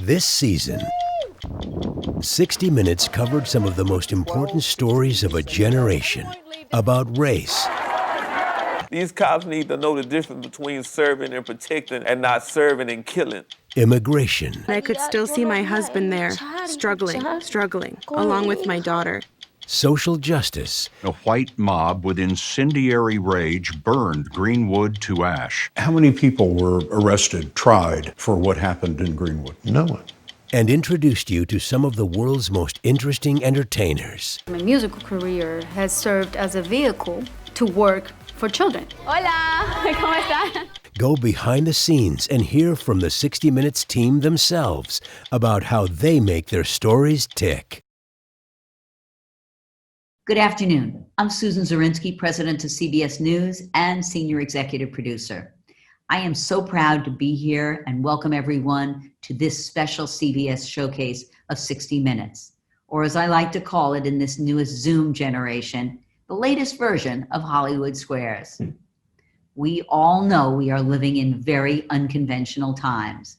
This season, 60 Minutes covered some of the most important stories of a generation about race. These cops need to know the difference between serving and protecting and not serving and killing. Immigration. I could still see my husband there, struggling, along with my daughter. Social justice. A white mob with incendiary rage burned Greenwood to ash. How many people were arrested, tried for what happened in Greenwood? No one. And introduced you to some of the world's most interesting entertainers. My musical career has served as a vehicle to work for children. Hola, ¿cómo están? Go behind the scenes and hear from the 60 Minutes team themselves about how they make their stories tick. Good afternoon. I'm Susan Zirinsky, president of CBS News and senior executive producer. I am so proud to be here and welcome everyone to this special CBS showcase of 60 Minutes, or as I like to call it in this newest Zoom generation, the latest version of Hollywood Squares. We all know we are living in very unconventional times,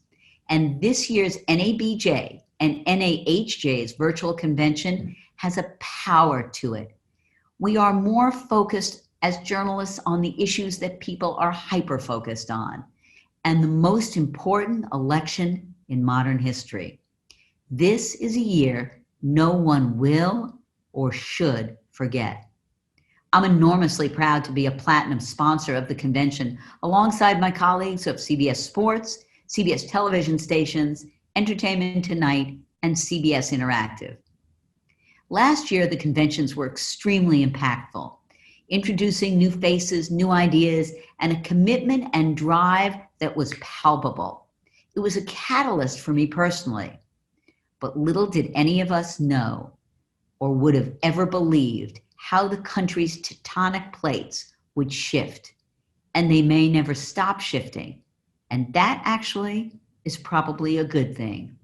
and this year's NABJ and NAHJ's virtual convention has a power to it. We are more focused as journalists on the issues that people are hyper-focused on, and the most important election in modern history. This is a year no one will or should forget. I'm enormously proud to be a platinum sponsor of the convention alongside my colleagues of CBS Sports, CBS television stations, Entertainment Tonight, and CBS Interactive. Last year, the conventions were extremely impactful, introducing new faces, new ideas, and a commitment and drive that was palpable. It was a catalyst for me personally, but little did any of us know or would have ever believed how the country's tectonic plates would shift, and they may never stop shifting. And that actually is probably a good thing.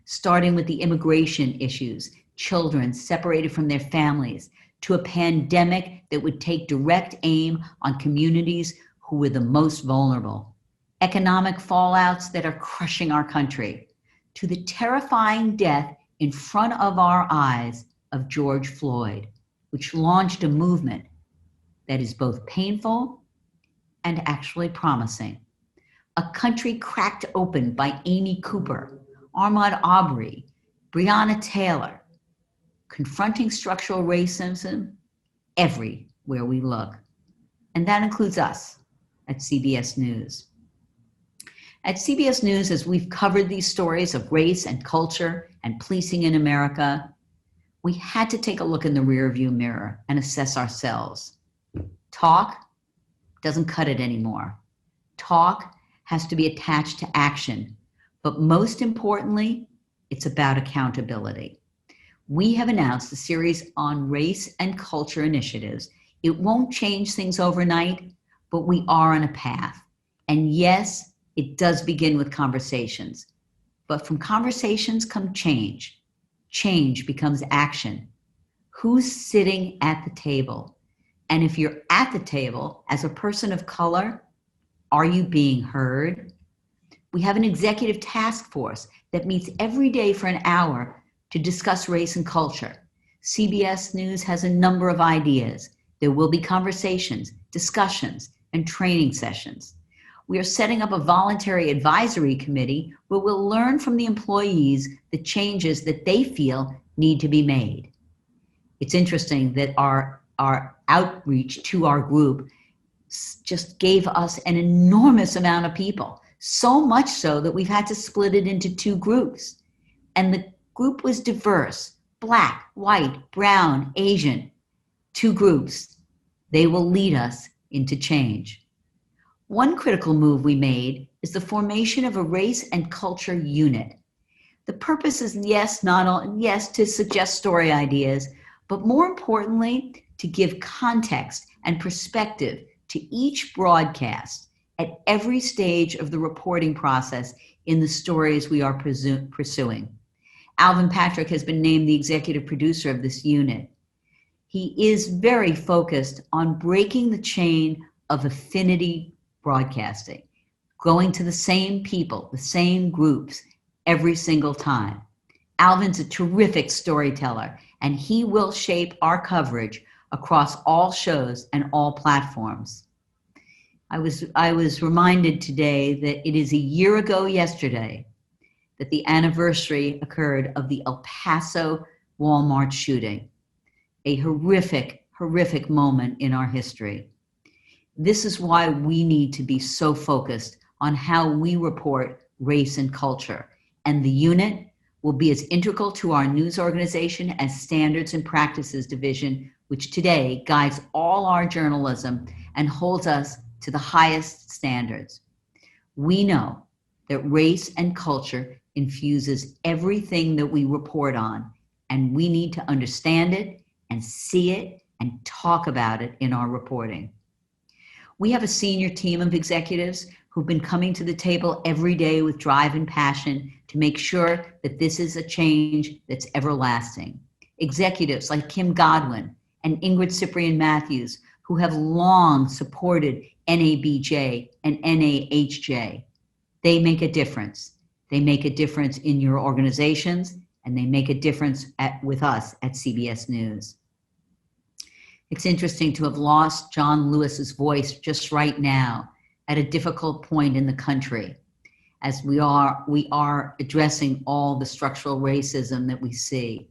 Starting with the immigration issues, children separated from their families, to a pandemic that would take direct aim on communities who were the most vulnerable, economic fallouts that are crushing our country, to the terrifying death in front of our eyes of George Floyd, which launched a movement that is both painful and actually promising. A country cracked open by Amy Cooper, Ahmaud Arbery, Breonna Taylor, confronting structural racism everywhere we look. And that includes us at CBS News. At CBS News, as we've covered these stories of race and culture and policing in America, we had to take a look in the rearview mirror and assess ourselves. Talk doesn't cut it anymore. Talk has to be attached to action, but most importantly, it's about accountability. We have announced a series on race and culture initiatives. It won't change things overnight, but we are on a path. And yes, it does begin with conversations. But from conversations come change. Change becomes action. Who's sitting at the table? And if you're at the table as a person of color, are you being heard? We have an executive task force that meets every day for an hour to discuss race and culture. CBS News has a number of ideas. There will be conversations, discussions, and training sessions. We are setting up a voluntary advisory committee where we'll learn from the employees the changes that they feel need to be made. It's interesting that our outreach to our group just gave us an enormous amount of people, so much so that we've had to split it into two groups. And the group was diverse, Black, white, brown, Asian, two groups. They will lead us into change. One critical move we made is the formation of a race and culture unit. The purpose is yes, to suggest story ideas, but more importantly, to give context and perspective to each broadcast at every stage of the reporting process in the stories we are pursuing. Alvin Patrick has been named the executive producer of this unit. He is very focused on breaking the chain of affinity broadcasting, going to the same people, the same groups, every single time. Alvin's a terrific storyteller, and he will shape our coverage across all shows and all platforms. I was reminded today that it is a year ago yesterday that the anniversary occurred of the El Paso Walmart shooting, a horrific, horrific moment in our history. This is why we need to be so focused on how we report race and culture, and the unit will be as integral to our news organization as Standards and Practices Division, which today guides all our journalism and holds us to the highest standards. We know that race and culture infuses everything that we report on, and we need to understand it and see it and talk about it in our reporting. We have a senior team of executives who've been coming to the table every day with drive and passion to make sure that this is a change that's everlasting. Executives like Kim Godwin and Ingrid Cyprian Matthews, who have long supported NABJ and NAHJ. They make a difference. They make a difference in your organizations, and they make a difference with us at CBS News. It's interesting to have lost John Lewis's voice just right now at a difficult point in the country, as we are addressing all the structural racism that we see.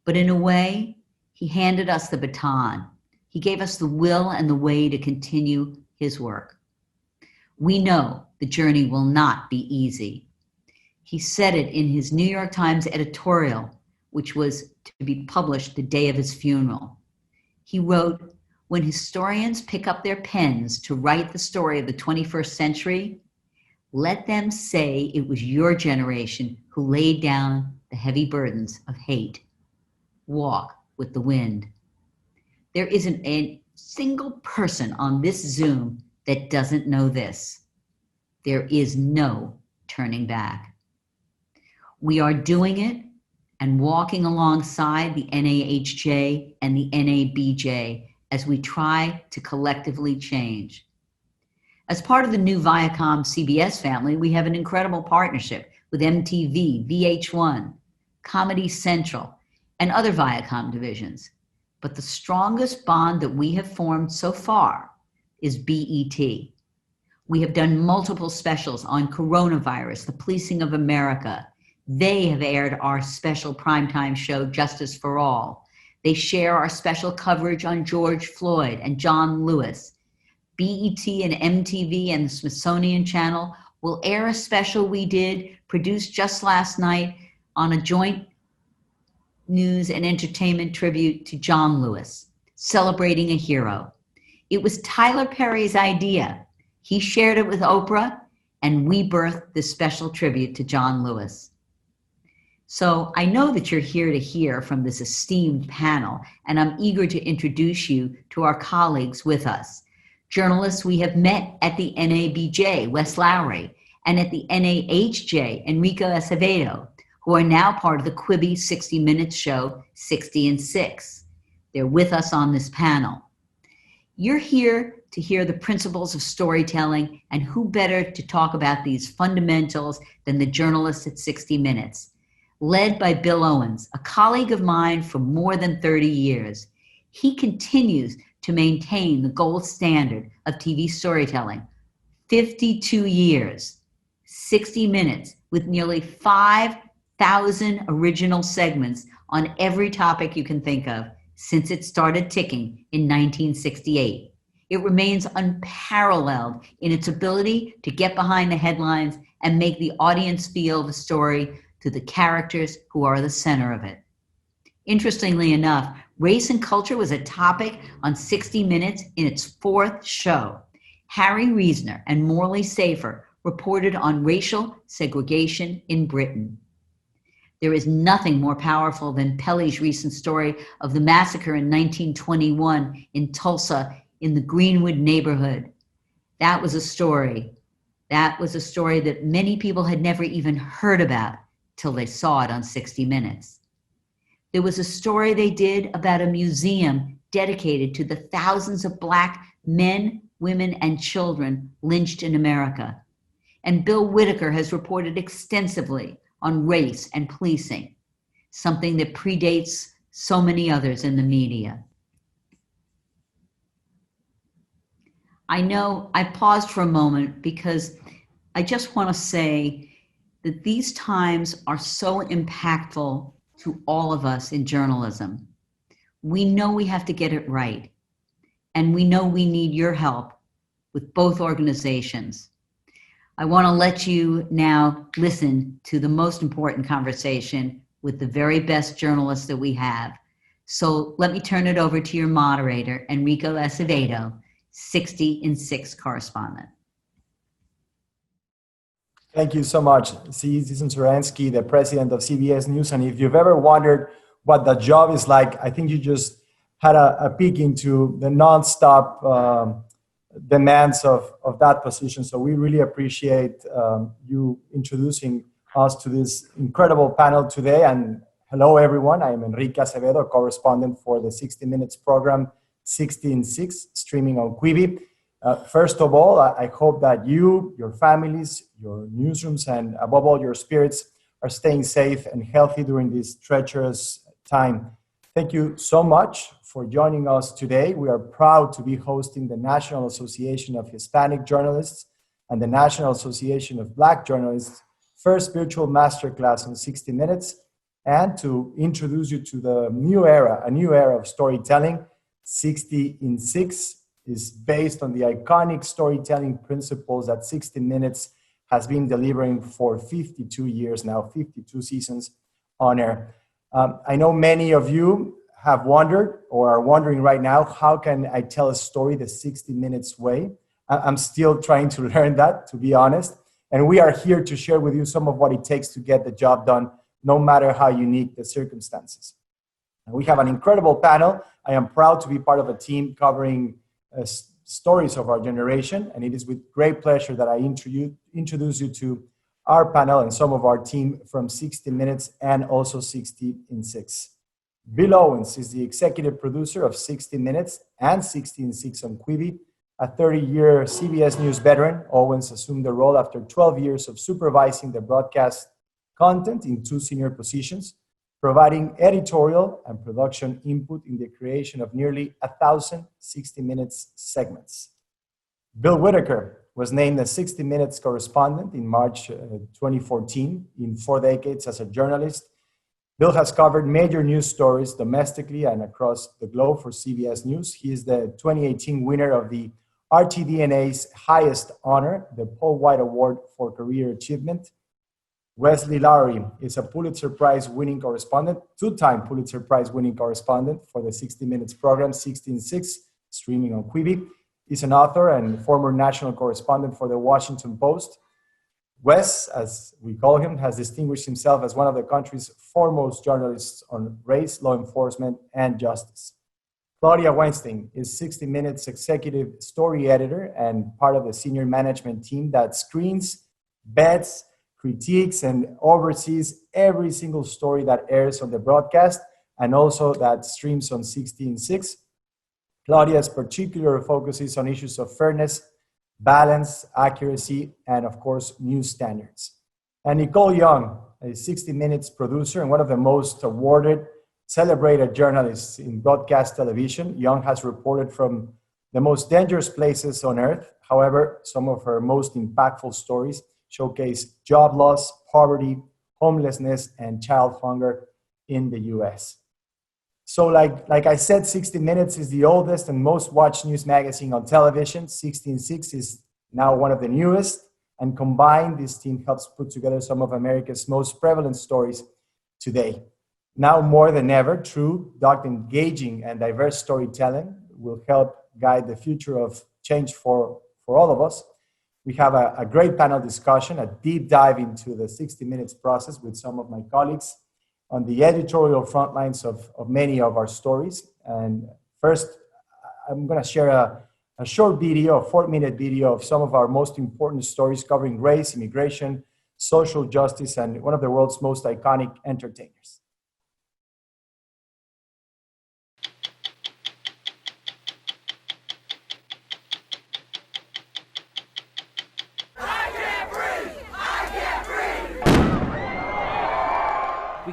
But in a way, he handed us the baton. He gave us the will and the way to continue his work. We know the journey will not be easy. He said it in his New York Times editorial, which was to be published the day of his funeral. He wrote, "When historians pick up their pens to write the story of the 21st century, let them say it was your generation who laid down the heavy burdens of hate. Walk with the wind." There isn't a single person on this Zoom that doesn't know this. There is no turning back. We are doing it and walking alongside the NAHJ and the NABJ as we try to collectively change. As part of the new Viacom CBS family, we have an incredible partnership with MTV, VH1, Comedy Central, and other Viacom divisions. But the strongest bond that we have formed so far is BET. We have done multiple specials on coronavirus, the policing of America. They have aired our special primetime show, Justice for All. They share our special coverage on George Floyd and John Lewis. BET and MTV and the Smithsonian Channel will air a special we did, produced just last night, on a joint news and entertainment tribute to John Lewis, celebrating a hero. It was Tyler Perry's idea. He shared it with Oprah, and we birthed this special tribute to John Lewis. So I know that you're here to hear from this esteemed panel, and I'm eager to introduce you to our colleagues with us. Journalists we have met at the NABJ, Wes Lowry, and at the NAHJ, Enrico Acevedo, who are now part of the Quibi 60 Minutes show, 60 and 6. They're with us on this panel. You're here to hear the principles of storytelling, and who better to talk about these fundamentals than the journalists at 60 Minutes. Led by Bill Owens, a colleague of mine for more than 30 years. He continues to maintain the gold standard of TV storytelling. 52 years, 60 Minutes, with nearly 5,000 original segments on every topic you can think of since it started ticking in 1968. It remains unparalleled in its ability to get behind the headlines and make the audience feel the story through the characters who are the center of it. Interestingly enough, race and culture was a topic on 60 Minutes in its fourth show. Harry Reasoner and Morley Safer reported on racial segregation in Britain. There is nothing more powerful than Pelley's recent story of the massacre in 1921 in Tulsa in the Greenwood neighborhood. That was a story that many people had never even heard about till they saw it on 60 Minutes. There was a story they did about a museum dedicated to the thousands of Black men, women, and children lynched in America. And Bill Whitaker has reported extensively on race and policing, something that predates so many others in the media. I know I paused for a moment because I just want to say that these times are so impactful to all of us in journalism. We know we have to get it right, and we know we need your help with both organizations. I want to let you now listen to the most important conversation with the very best journalists that we have. So let me turn it over to your moderator, Enrico Acevedo, 60 in 6 correspondent. Thank you so much, Susan Zeransky, the president of CBS News. And if you've ever wondered what the job is like, I think you just had a peek into the nonstop demands of that position. So we really appreciate you introducing us to this incredible panel today. And hello, everyone. I am Enrique Acevedo, correspondent for the 60 Minutes program, 60 in 6, streaming on Quibi. First of all, I hope that you, your families, your newsrooms, and above all, your spirits are staying safe and healthy during this treacherous time. Thank you so much for joining us today. We are proud to be hosting the National Association of Hispanic Journalists and the National Association of Black Journalists' first virtual masterclass on 60 Minutes, and to introduce you to the new era, a new era of storytelling. 60 in 6 is based on the iconic storytelling principles that 60 Minutes has been delivering for 52 years now, 52 seasons on air. I know many of you have wondered or are wondering right now, how can I tell a story the 60 Minutes way? I'm still trying to learn that, to be honest. And we are here to share with you some of what it takes to get the job done, no matter how unique the circumstances. And we have an incredible panel. I am proud to be part of a team covering stories of our generation. And it is with great pleasure that I introduce you to our panel and some of our team from 60 Minutes and also 60 in 6. Bill Owens is the executive producer of 60 Minutes and 60 in 6 on Quibi. A 30-year CBS News veteran, Owens assumed the role after 12 years of supervising the broadcast content in 2 senior positions, providing editorial and production input in the creation of nearly 1,000 60 Minutes segments. Bill Whitaker was named a 60 Minutes correspondent in March 2014. In 4 decades as a journalist, Bill has covered major news stories domestically and across the globe for CBS News. He is the 2018 winner of the RTDNA's highest honor, the Paul White Award for Career Achievement. Wesley Lowery is a Pulitzer Prize winning correspondent, 2-time Pulitzer Prize winning correspondent for the 60 Minutes program, 60 in 6, streaming on Quibi. He's an author and former national correspondent for the Washington Post. Wes, as we call him, has distinguished himself as one of the country's foremost journalists on race, law enforcement, and justice. Claudia Weinstein is 60 Minutes executive story editor and part of the senior management team that screens, vets, critiques, and oversees every single story that airs on the broadcast and also that streams on 60 in 6. Claudia's particular focus is on issues of fairness, balance, accuracy, and of course, news standards. And Nicole Young, a 60 Minutes producer and one of the most awarded, celebrated journalists in broadcast television. Young has reported from the most dangerous places on earth. However, some of her most impactful stories showcase job loss, poverty, homelessness, and child hunger in the US. So like I said, 60 Minutes is the oldest and most watched news magazine on television. 60 in 6 is now one of the newest, and combined, this team helps put together some of America's most prevalent stories today. Now more than ever, true, dark, engaging, and diverse storytelling will help guide the future of change for all of us. We have a great panel discussion, a deep dive into the 60 Minutes process with some of my colleagues on the editorial front lines of many of our stories. And first, I'm going to share a short video, a 4-minute video of some of our most important stories covering race, immigration, social justice, and one of the world's most iconic entertainers.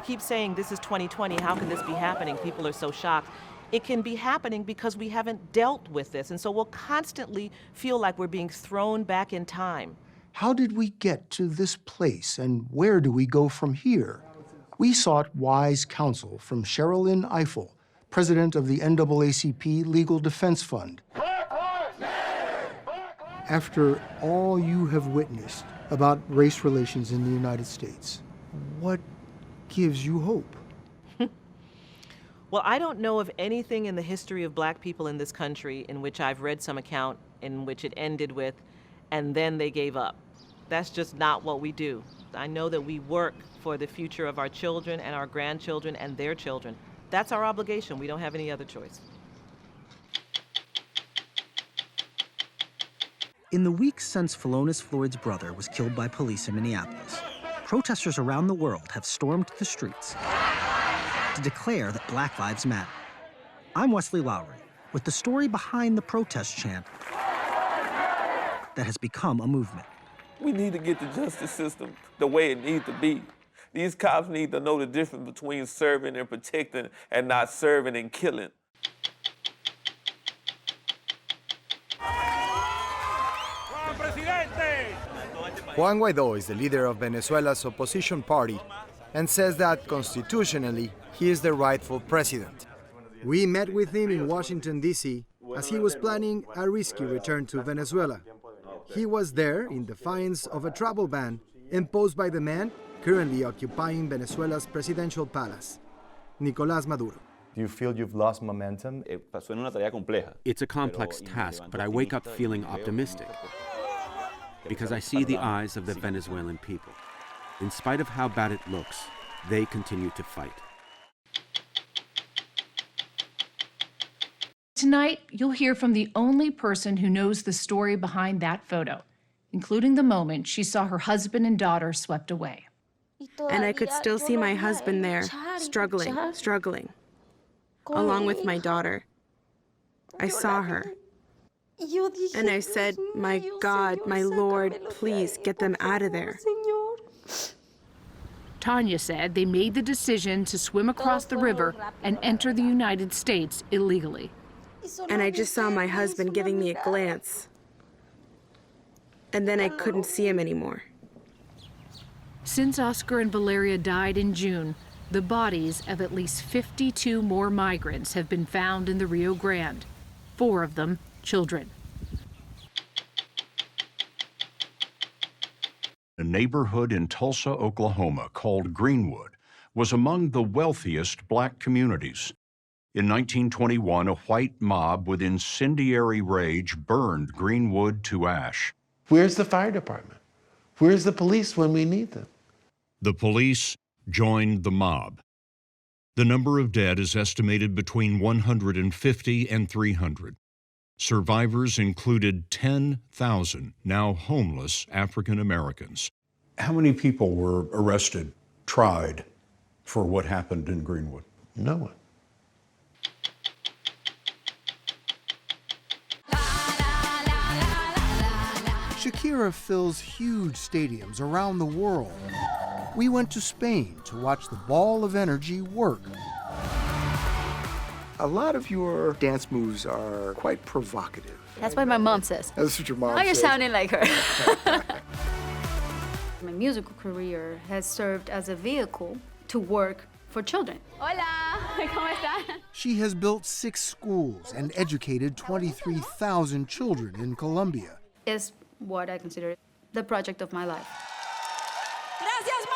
keep saying this is 2020, how can this be happening? People are so shocked. It can be happening because we haven't dealt with this, and so we'll constantly feel like we're being thrown back in time. How did we get to this place, and where do we go from here? We sought wise counsel from Sherilyn Ifill, president of the NAACP Legal Defense Fund. After all you have witnessed about race relations in the United States, what gives you hope? Well, I don't know of anything in the history of black people in this country in which I've read some account in which it ended with, and then they gave up. That's just not what we do. I know that we work for the future of our children and our grandchildren and their children. That's our obligation. We don't have any other choice. In the weeks since Philonise Floyd's brother was killed by police in Minneapolis, protesters around the world have stormed the streets to declare that Black Lives Matter. I'm Wesley Lowery with the story behind the protest chant that has become a movement. We need to get the justice system the way it needs to be. These cops need to know the difference between serving and protecting and not serving and killing. Juan Guaidó is the leader of Venezuela's opposition party and says that constitutionally he is the rightful president. We met with him in Washington, D.C. as he was planning a risky return to Venezuela. He was there in defiance of a travel ban imposed by the man currently occupying Venezuela's presidential palace, Nicolás Maduro. Do you feel you've lost momentum? It's a complex task, but I wake up feeling optimistic because I see the eyes of the Venezuelan people. In spite of how bad it looks, they continue to fight. Tonight, you'll hear from the only person who knows the story behind that photo, including the moment she saw her husband and daughter swept away. And I could still see my husband there, struggling, along with my daughter. I saw her. And I said, my God, my Lord, please get them out of there. Tanya said they made the decision to swim across the river and enter the United States illegally. And I just saw my husband giving me a glance. And then I couldn't see him anymore. Since Oscar and Valeria died in June, the bodies of at least 52 more migrants have been found in the Rio Grande, 4 of them children. A neighborhood in Tulsa, Oklahoma called Greenwood was among the wealthiest black communities. In 1921, a white mob with incendiary rage burned Greenwood to ash. Where's the fire department? Where's the police when we need them? The police joined the mob. The number of dead is estimated between 150 and 300. Survivors included 10,000 now homeless African Americans. How many people were arrested, tried for what happened in Greenwood? No one. Shakira fills huge stadiums around the world. We went to Spain to watch the ball of energy work. A lot of your dance moves are quite provocative. That's what my mom says. That's what your mom Now you're says. sounding like her. My musical career has served as a vehicle to work for children. Hola, ¿cómo están? She has built 6 schools and educated 23,000 children in Colombia. It's what I consider the project of my life. Gracias, Madrid.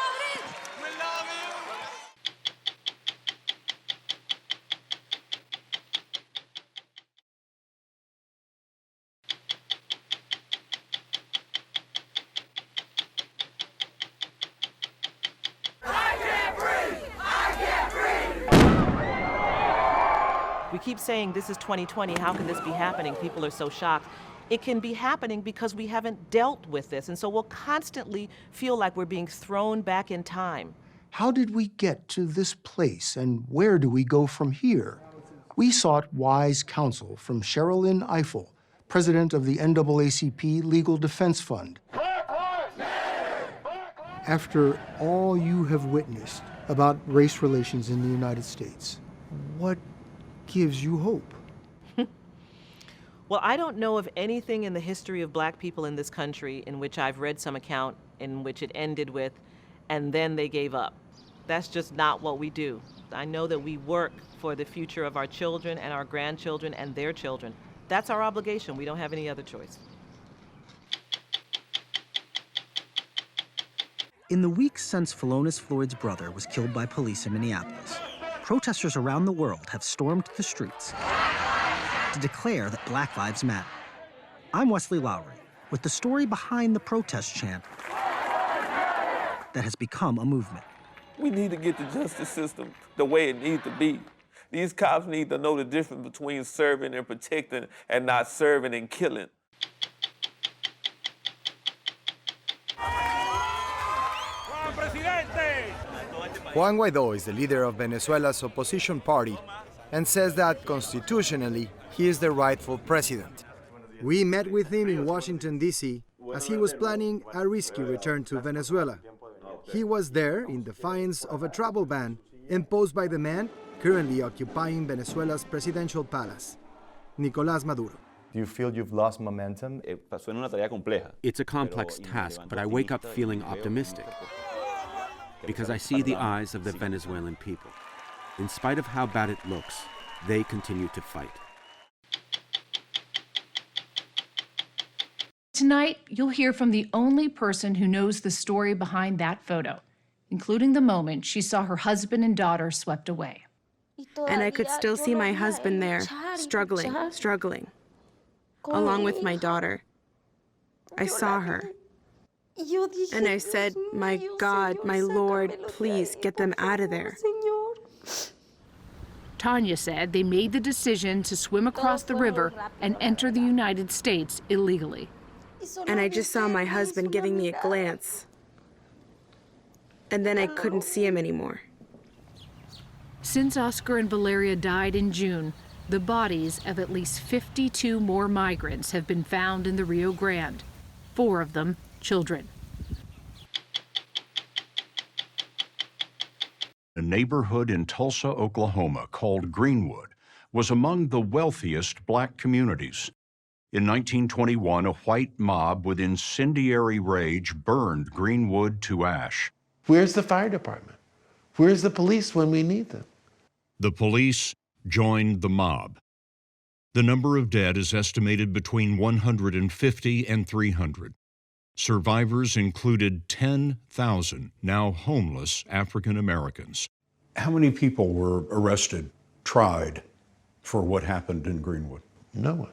We keep saying this is 2020, how can this be happening? People are so shocked. It can be happening because we haven't dealt with this, and so we'll constantly feel like we're being thrown back in time. How did we get to this place, and where do we go from here? We sought wise counsel from Sherilyn Ifill, president of the NAACP Legal Defense Fund. After all you have witnessed about race relations in the United States. What gives you hope? Well, I don't know of anything in the history of black people in this country in which I've read some account in which it ended with, and then they gave up. That's just not what we do. I know that we work for the future of our children and our grandchildren and their children. That's our obligation. We don't have any other choice. In the weeks since Philonise Floyd's brother was killed by police in Minneapolis, protesters around the world have stormed the streets to declare that Black Lives Matter. I'm Wesley Lowery with the story behind the protest chant that has become a movement. We need to get the justice system the way it needs to be. These cops need to know the difference between serving and protecting and not serving and killing. Juan Guaidó is the leader of Venezuela's opposition party and says that constitutionally he is the rightful president. We met with him in Washington, D.C. as he was planning a risky return to Venezuela. He was there in defiance of a travel ban imposed by the man currently occupying Venezuela's presidential palace, Nicolás Maduro. Do you feel you've lost momentum? It's a complex task, but I wake up feeling optimistic because I see the eyes of the Venezuelan people. In spite of how bad it looks, they continue to fight. Tonight, you'll hear from the only person who knows the story behind that photo, including the moment she saw her husband and daughter swept away. And I could still see my husband there, struggling, along with my daughter. I saw her. And I said, "My God, my Lord, please get them out of there." Tanya said they made the decision to swim across the river and enter the United States illegally. And I just saw my husband giving me a glance. And then I couldn't see him anymore. Since Oscar and Valeria died in June, the bodies of at least 52 more migrants have been found in the Rio Grande, 4 of them children. A neighborhood in Tulsa, Oklahoma, called Greenwood, was among the wealthiest black communities. In 1921, a white mob with incendiary rage burned Greenwood to ash. Where's the fire department? Where's the police when we need them? The police joined the mob. The number of dead is estimated between 150 and 300. Survivors included 10,000 now homeless African Americans. How many people were arrested, tried for what happened in Greenwood? No one.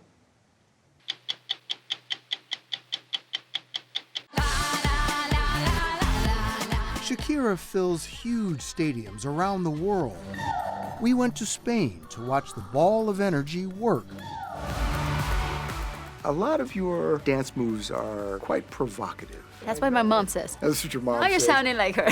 Shakira fills huge stadiums around the world. We went to Spain to watch the ball of energy work. A lot of your dance moves are quite provocative. That's what my mom says. That's what your mom says. Now you're sounding like her.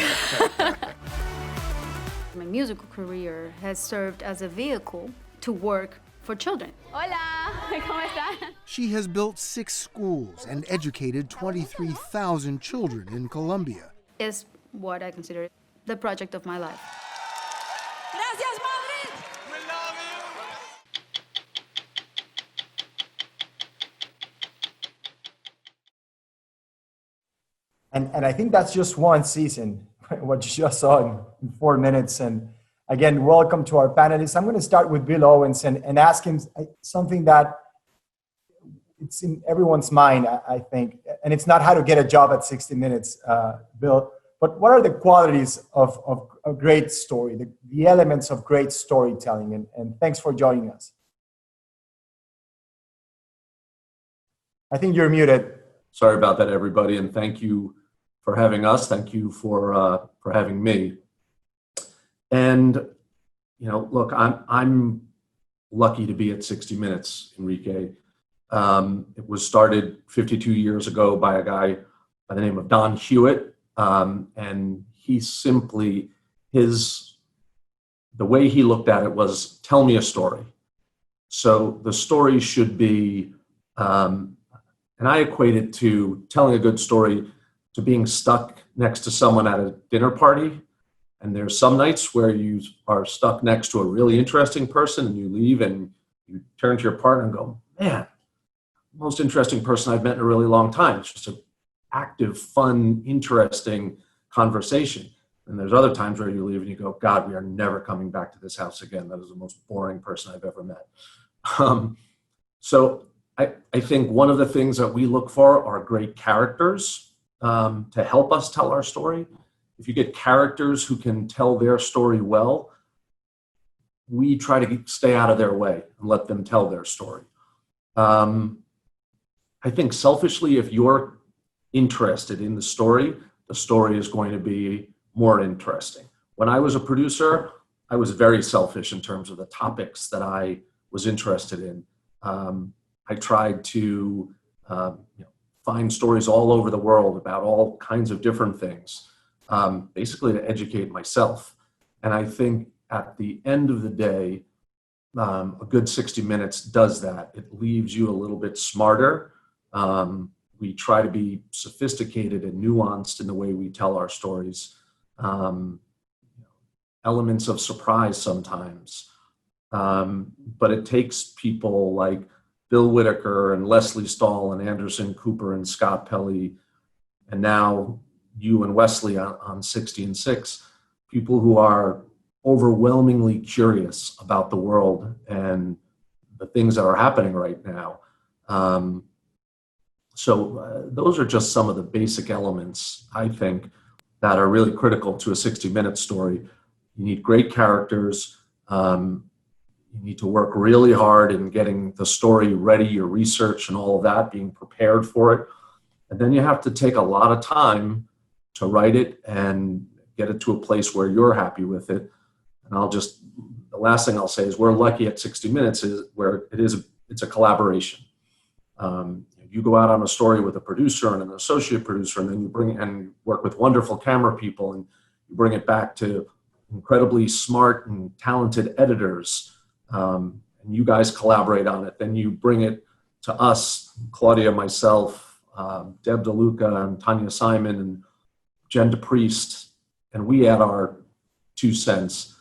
My musical career has served as a vehicle to work for children. Hola, ¿cómo estás? She has built 6 schools and educated 23,000 children in Colombia. It's what I consider the project of my life. Gracias, Madrid. And I think that's just one season, what you just saw in 4 minutes. And again, welcome to our panelists. I'm going to start with Bill Owens and ask him something that it's in everyone's mind, I think. And it's not how to get a job at 60 Minutes, Bill, but what are the qualities of a great story, the elements of great storytelling? And thanks for joining us. I think you're muted. Sorry about that, everybody, and thank you for having us. Thank you for having me. And look, I'm lucky to be at 60 Minutes, Enrique. It was started 52 years ago by a guy by the name of Don Hewitt, and he simply the way he looked at it was tell me a story. So the story should be. And I equate it to telling a good story to being stuck next to someone at a dinner party And there's some nights where you are stuck next to a really interesting person and you leave and you turn to your partner and go, man, most interesting person I've met in a really long time. It's just an active, fun, interesting conversation. And there's other times where you leave and you go, God, we are never coming back to this house again. That is the most boring person I've ever met. So I think one of the things that we look for are great characters to help us tell our story. If you get characters who can tell their story well, we try to stay out of their way and let them tell their story. I think selfishly, if you're interested in the story is going to be more interesting. When I was a producer, I was very selfish in terms of the topics that I was interested in. I tried to find stories all over the world about all kinds of different things, basically to educate myself. And I think at the end of the day, a good 60 minutes does that. It leaves you a little bit smarter. We try to be sophisticated and nuanced in the way we tell our stories. Elements of surprise sometimes. But it takes people like Bill Whitaker and Leslie Stahl and Anderson Cooper and Scott Pelley, and now you and Wesley on 60 and 6, people who are overwhelmingly curious about the world and the things that are happening right now. So those are just some of the basic elements, I think, that are really critical to a 60-minute story. You need great characters. You need to work really hard in getting the story ready, your research and all of that, being prepared for it. And then you have to take a lot of time to write it and get it to a place where you're happy with it. And the last thing I'll say is we're lucky at 60 Minutes is where it's a collaboration. You go out on a story with a producer and an associate producer, and then you work with wonderful camera people, and you bring it back to incredibly smart and talented editors. And you guys collaborate on it. Then you bring it to us, Claudia, myself, Deb DeLuca, and Tanya Simon, and Jen DePriest, and we add our 2 cents.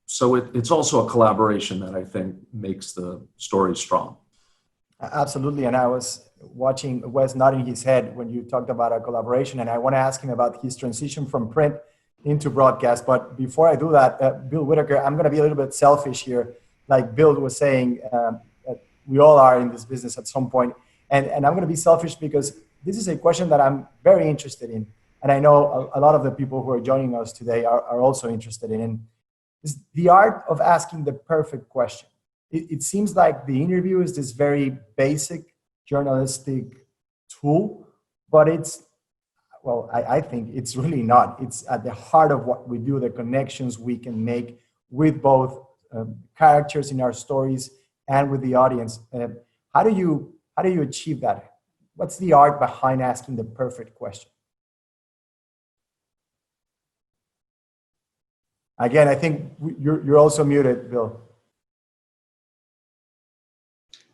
So it's also a collaboration that I think makes the story strong. Absolutely, and I was watching Wes nodding his head when you talked about a collaboration, and I want to ask him about his transition from print into broadcast. But before I do that, Bill Whitaker, I'm going to be a little bit selfish here. Like Bill was saying, we all are in this business at some point. And I'm going to be selfish because this is a question that I'm very interested in. And I know a lot of the people who are joining us today are also interested in. And it's the art of asking the perfect question. It seems like the interview is this very basic journalistic tool, but I think it's really not. It's at the heart of what we do, the connections we can make with both characters in our stories and with the audience. How do you achieve that? What's the art behind asking the perfect question? Again, I think you're also muted, Bill.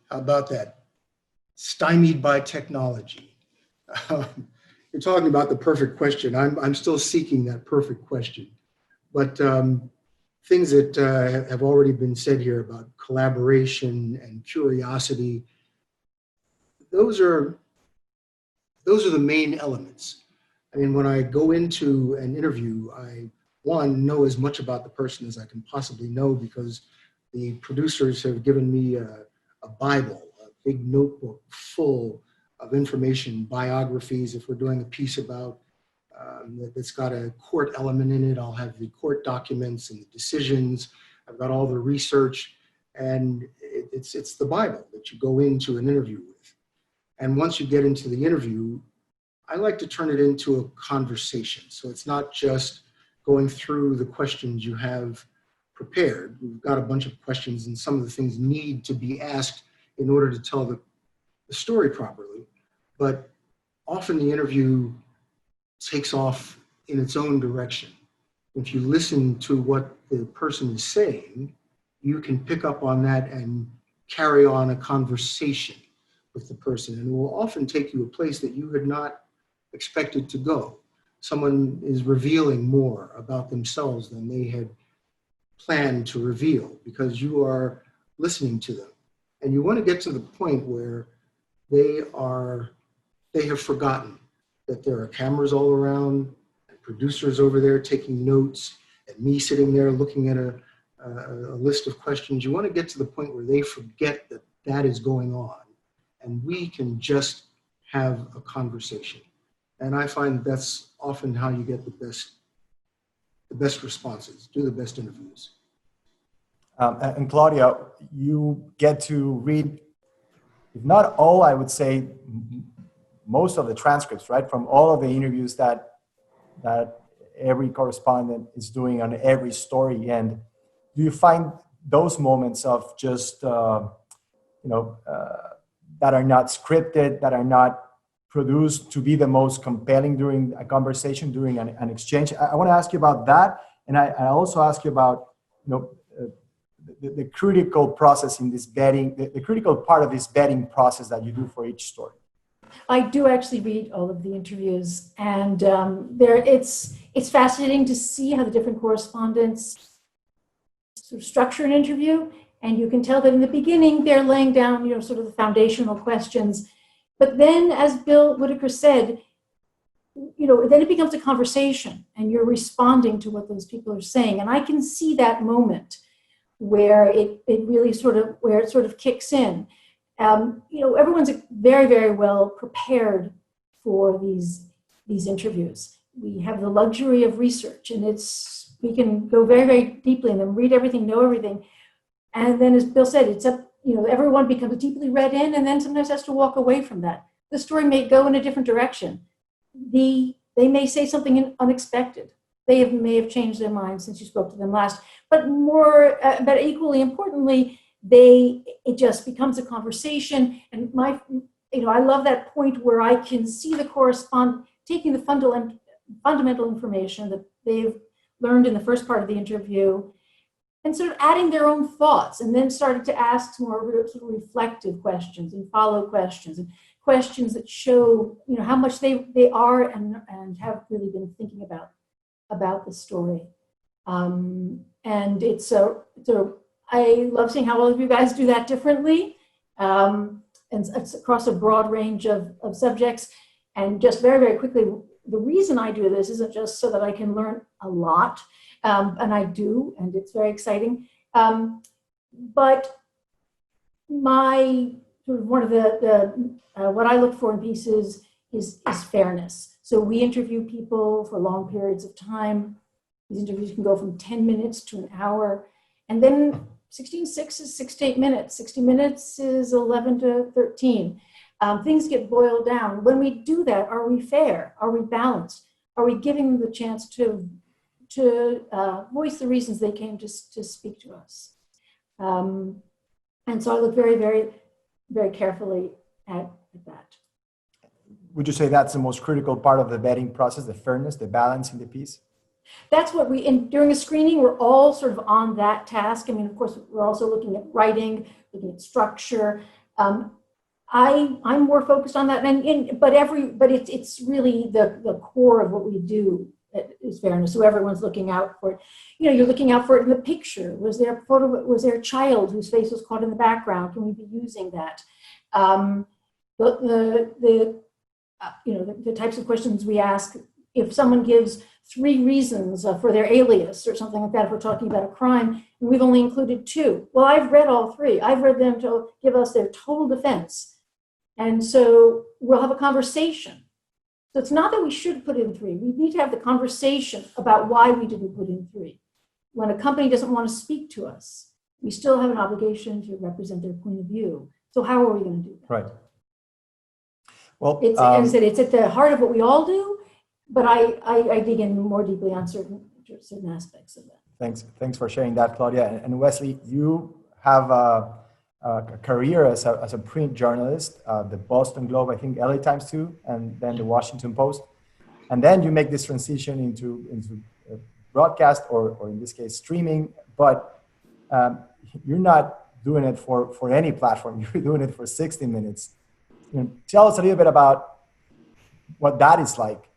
How about that? Stymied by technology. You're talking about the perfect question. I'm still seeking that perfect question. But things that have already been said here about collaboration and curiosity, those are the main elements. I mean, when I go into an interview, I, know as much about the person as I can possibly know, because the producers have given me a Bible, a big notebook full of information, biographies. If we're doing a piece about that's got a court element in it, I'll have the court documents and the decisions. I've got all the research, and it's the Bible that you go into an interview with. And once you get into the interview, I like to turn it into a conversation. So it's not just going through the questions you have prepared. We've got a bunch of questions, and some of the things need to be asked in order to tell the story properly. But often the interview takes off in its own direction. If you listen to what the person is saying, you can pick up on that and carry on a conversation with the person. And it will often take you a place that you had not expected to go. someone is revealing more about themselves than they had planned to reveal, because you are listening to them. And you want to get to the point where they have forgotten that there are cameras all around, and producers over there taking notes, and me sitting there looking at a list of questions. You want to get to the point where they forget that that is going on, and we can just have a conversation. And I find that's often how you get the best responses, do the best interviews. And Claudia, you get to read, if not all, I would say most of the transcripts, right, from all of the interviews that every correspondent is doing on every story. And do you find those moments of just, that are not scripted, that are not produced, to be the most compelling during a conversation, during an exchange? I want to ask you about that. And I also ask you about, the critical process in this vetting, the critical part of this vetting process that you do for each story. I do actually read all of the interviews, and it's fascinating to see how the different correspondents sort of structure an interview. And you can tell that in the beginning, they're laying down, sort of the foundational questions. But then, as Bill Whitaker said, then it becomes a conversation, and you're responding to what those people are saying. And I can see that moment where it really sort of kicks in. Everyone's very, very well prepared for these interviews. We have the luxury of research, and we can go very, very deeply in them, read everything, know everything. And then, as Bill said, it's up, everyone becomes deeply read in, and then sometimes has to walk away from that. The story may go in a different direction. They may say something unexpected. They may have changed their mind since you spoke to them last. But but equally importantly, it just becomes a conversation. And I love that point where I can see the correspondent taking the fundamental information that they've learned in the first part of the interview and sort of adding their own thoughts, and then starting to ask more sort of reflective questions and follow questions, and questions that show how much they are and have really been thinking about the story. And I love seeing how all of you guys do that differently. And it's across a broad range of subjects. And just very, very quickly, the reason I do this isn't just so that I can learn a lot, and I do, and it's very exciting. But one of the what I look for in pieces is fairness. So we interview people for long periods of time. These interviews can go from 10 minutes to an hour. And then 16:6 is 6 to 8 minutes. 60 minutes is 11 to 13. Things get boiled down. When we do that, are we fair? Are we balanced? Are we giving them the chance to voice the reasons they came to speak to us? And so I look very, very, very carefully at that. Would you say that's the most critical part of the vetting process, the fairness, the balance in the piece? That's what during a screening, we're all sort of on that task. I mean, of course, we're also looking at writing, looking at structure. I'm more focused on that, but it's really the core of what we do is fairness. So everyone's looking out for it. You're looking out for it in the picture. Was there a photo? Was there a child whose face was caught in the background? Can we be using that? The types of questions we ask. If someone gives 3 reasons for their alias or something like that, if we're talking about a crime, and we've only included 2. Well, I've read all 3. I've read them to give us their total defense. And so we'll have a conversation. So it's not that we should put in 3. We need to have the conversation about why we didn't put in 3. When a company doesn't want to speak to us, we still have an obligation to represent their point of view. So how are we going to do that? Right. Well, as I said, it's at the heart of what we all do, but I dig in more deeply on certain aspects of that. Thanks for sharing that, Claudia. And Wesley, you have a career as a print journalist, the Boston Globe, I think LA Times too, and then the Washington Post. And then you make this transition into broadcast, or in this case, streaming, but you're not doing it for any platform. You're doing it for 60 minutes. Tell us a little bit about what that is like.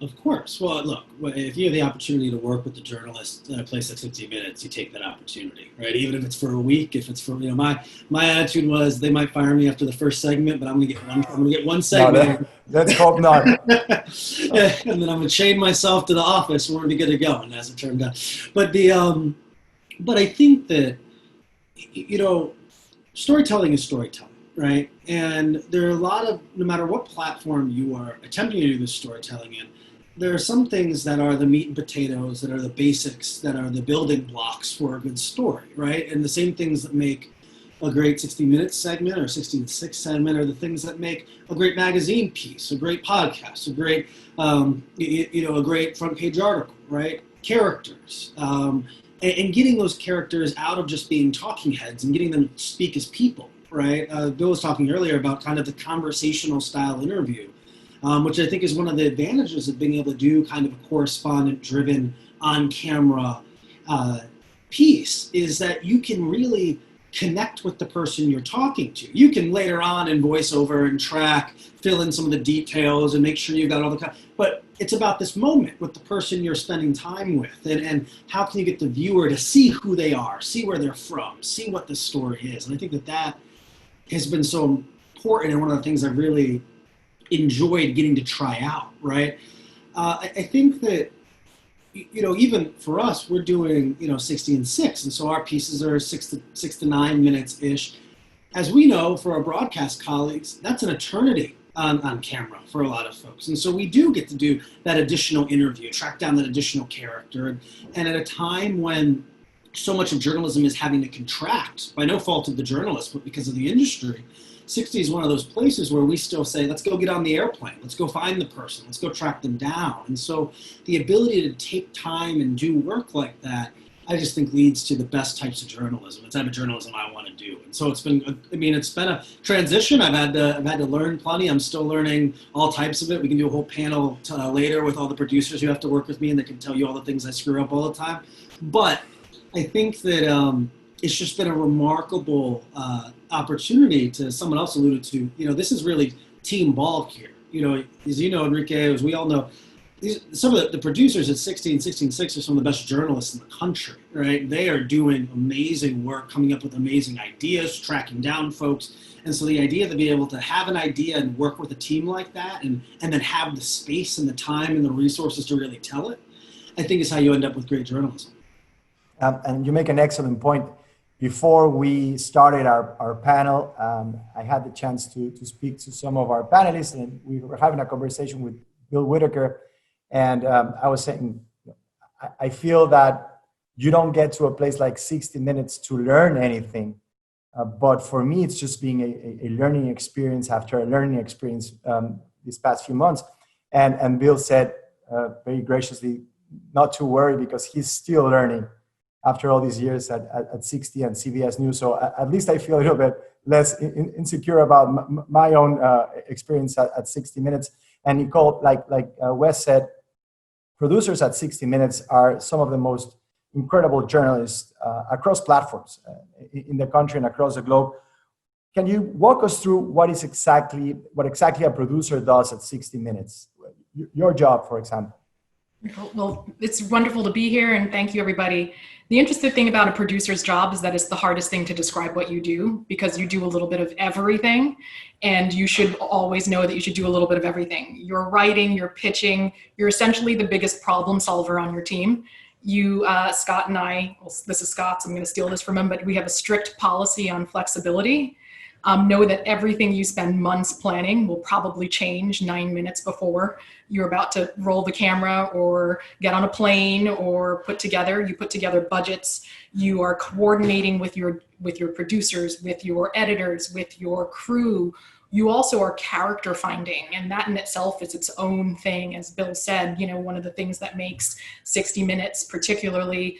Of course. Well, look, if you have the opportunity to work with the journalist at a place like 60 Minutes, you take that opportunity, right? Even if it's for a week, if it's for, my attitude was they might fire me after the first segment, but I'm gonna get one segment. No, let's hope not. And then I'm gonna chain myself to the office and we're gonna get it going, as it turned out. But but I think that, storytelling is storytelling. Right? And there are a lot of, no matter what platform you are attempting to do this storytelling in, there are some things that are the meat and potatoes, that are the basics, that are the building blocks for a good story, right? And the same things that make a great 60 Minutes segment or 60 to 6 segment are the things that make a great magazine piece, a great podcast, a great, a great front page article, right? Characters. And getting those characters out of just being talking heads and getting them to speak as people. Right, Bill was talking earlier about kind of the conversational style interview, which I think is one of the advantages of being able to do kind of a correspondent-driven, on-camera piece, is that you can really connect with the person you're talking to. You can later on in voiceover and track, fill in some of the details and make sure you've got all the, but it's about this moment with the person you're spending time with, and how can you get the viewer to see who they are, see where they're from, see what the story is. And I think that has been so important and one of the things I've really enjoyed getting to try out, right? I think that, even for us, we're doing, 60 and 6, and so our pieces are 6 to 9 minutes-ish. As we know, for our broadcast colleagues, that's an eternity on camera for a lot of folks. And so we do get to do that additional interview, track down that additional character. And at a time when so much of journalism is having to contract, by no fault of the journalist, but because of the industry, 60 is one of those places where we still say, let's go get on the airplane, let's go find the person, let's go track them down. And so the ability to take time and do work like that, I just think leads to the best types of journalism. It's the type of journalism I want to do. And so it's been a transition. I've had to learn plenty. I'm still learning all types of it. We can do a whole panel later with all the producers who have to work with me, and they can tell you all the things I screw up all the time. But I think that it's just been a remarkable opportunity. To someone else alluded to, this is really team ball here. As Enrique, as we all know, some of the producers at 60 and 60 and 6 are some of the best journalists in the country, right? They are doing amazing work, coming up with amazing ideas, tracking down folks. And so the idea to be able to have an idea and work with a team like that, and then have the space and the time and the resources to really tell it, I think is how you end up with great journalism. And you make an excellent point. Before we started our panel, I had the chance to speak to some of our panelists, and we were having a conversation with Bill Whitaker. And I was saying, I feel that you don't get to a place like 60 Minutes to learn anything. But for me, it's just being a learning experience after a learning experience these past few months. And Bill said very graciously, not to worry, because he's still learning after all these years at 60 and CBS News. So at least I feel a little bit less insecure about my own experience at 60 Minutes. And Nicole, like Wes said, producers at 60 Minutes are some of the most incredible journalists across platforms in the country and across the globe. Can you walk us through what exactly a producer does at 60 Minutes? Your job, for example. Well, it's wonderful to be here, and thank you, everybody. The interesting thing about a producer's job is that it's the hardest thing to describe what you do, because you do a little bit of everything, and you should always know that you should do a little bit of everything. You're writing, you're pitching, you're essentially the biggest problem solver on your team. You, Scott and I, well, this is Scott's, I'm going to steal this from him, but we have a strict policy on flexibility. Know that everything you spend months planning will probably change 9 minutes before you're about to roll the camera or get on a plane or put together budgets. You are coordinating with your producers, with your editors, with your crew. You also are character finding, and that in itself is its own thing. As Bill said, one of the things that makes 60 Minutes particularly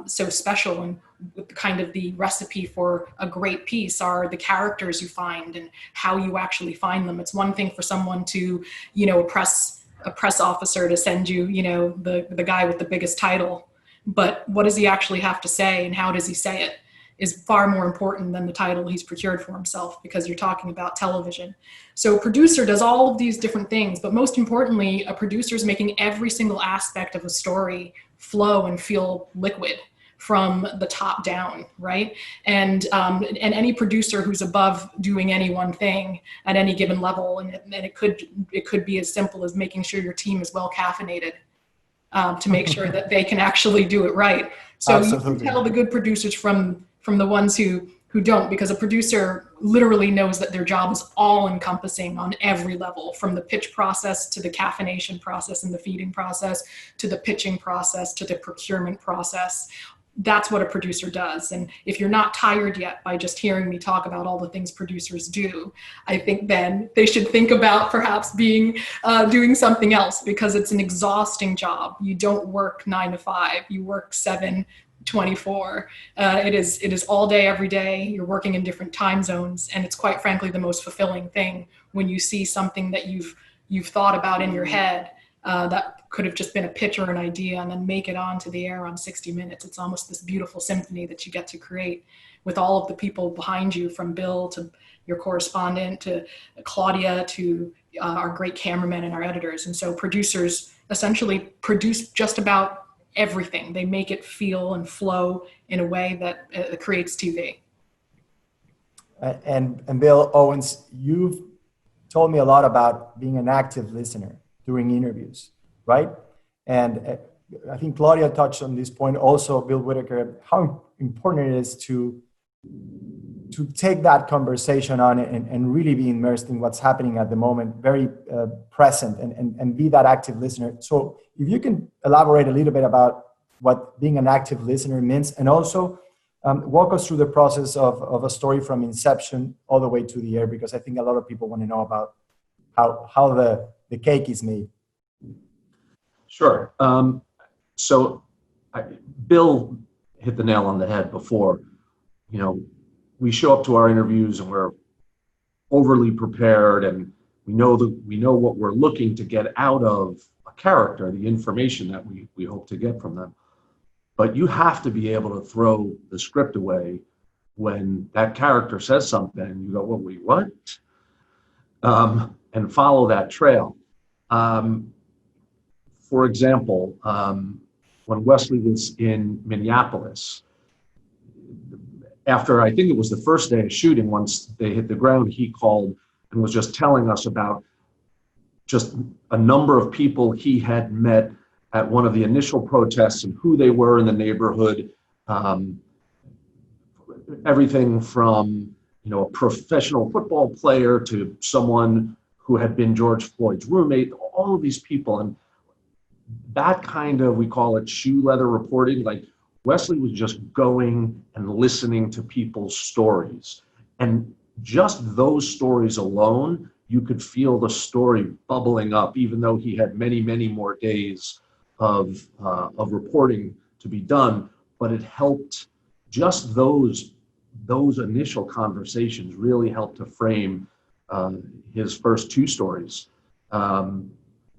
so special, and kind of the recipe for a great piece are the characters you find and how you actually find them. It's one thing for someone to, a press officer to send you, the guy with the biggest title, but what does he actually have to say and how does he say it? is far more important than the title he's procured for himself, because you're talking about television. So a producer does all of these different things, but most importantly, a producer is making every single aspect of a story flow and feel liquid from the top down, right? And any producer who's above doing any one thing at any given level, and it could be as simple as making sure your team is well caffeinated to make sure that they can actually do it right. So Absolutely. you can tell the good producers from the ones who don't, because a producer literally knows that their job is all encompassing on every level, from the pitch process to the caffeination process and the feeding process to the pitching process to the procurement process. That's what a producer does. And if you're not tired yet by just hearing me talk about all the things producers do, I think then they should think about perhaps doing something else, because it's an exhausting job. You don't work 9 to 5, you work 7/24. It is all day, every day. You're working in different time zones. And it's quite frankly the most fulfilling thing when you see something that you've thought about in your head that could have just been a pitch or an idea, and then make it onto the air on 60 Minutes. It's almost this beautiful symphony that you get to create with all of the people behind you, from Bill to your correspondent to Claudia to our great cameramen and our editors. And so producers essentially produce just about everything. They make it feel and flow in a way that creates TV. And Bill Owens, you've told me a lot about being an active listener during interviews, right? And I think Claudia touched on this point also, Bill Whitaker, how important it is to take that conversation on and really be immersed in what's happening at the moment, very present and be that active listener. So if you can elaborate a little bit about what being an active listener means, and also walk us through the process of a story from inception all the way to the air, because I think a lot of people want to know about how the cake is made. Sure. Bill hit the nail on the head before. We show up to our interviews and we're overly prepared, and we know what we're looking to get out of a character, the information that we hope to get from them. But you have to be able to throw the script away when that character says something and you go, well, wait, what? And follow that trail. For example, when Wesley was in Minneapolis, after I think it was the first day of shooting, once they hit the ground, he called and was just telling us about just a number of people he had met at one of the initial protests and who they were in the neighborhood. Everything from a professional football player to someone who had been George Floyd's roommate, all of these people. And that kind of, we call it shoe leather reporting, like Wesley was just going and listening to people's stories. And just those stories alone, you could feel the story bubbling up, even though he had many, many more days of reporting to be done. But it helped, just those initial conversations really helped to frame his first 2 stories.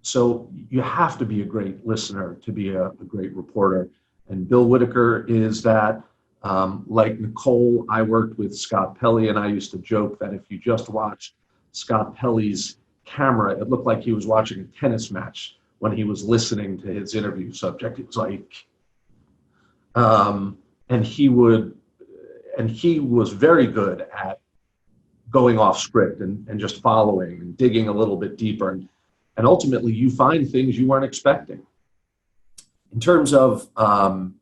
So you have to be a great listener to be a great reporter. And Bill Whitaker is that. Like Nicole, I worked with Scott Pelley, and I used to joke that if you just watched Scott Pelley's camera, it looked like he was watching a tennis match when he was listening to his interview subject. It was like, and he was very good at going off script and just following and digging a little bit deeper. And ultimately, you find things you weren't expecting. In terms of how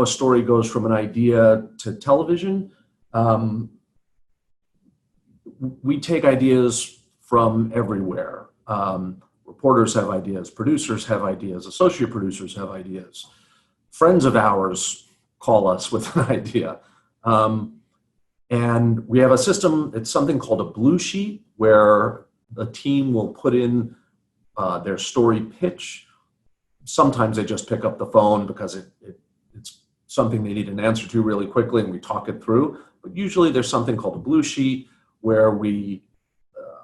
a story goes from an idea to television, we take ideas from everywhere. Reporters have ideas, producers have ideas, associate producers have ideas. Friends of ours call us with an idea. And we have a system, it's something called a blue sheet, where the team will put in their story pitch. Sometimes they just pick up the phone because it's something they need an answer to really quickly, and we talk it through. But usually there's something called a blue sheet where a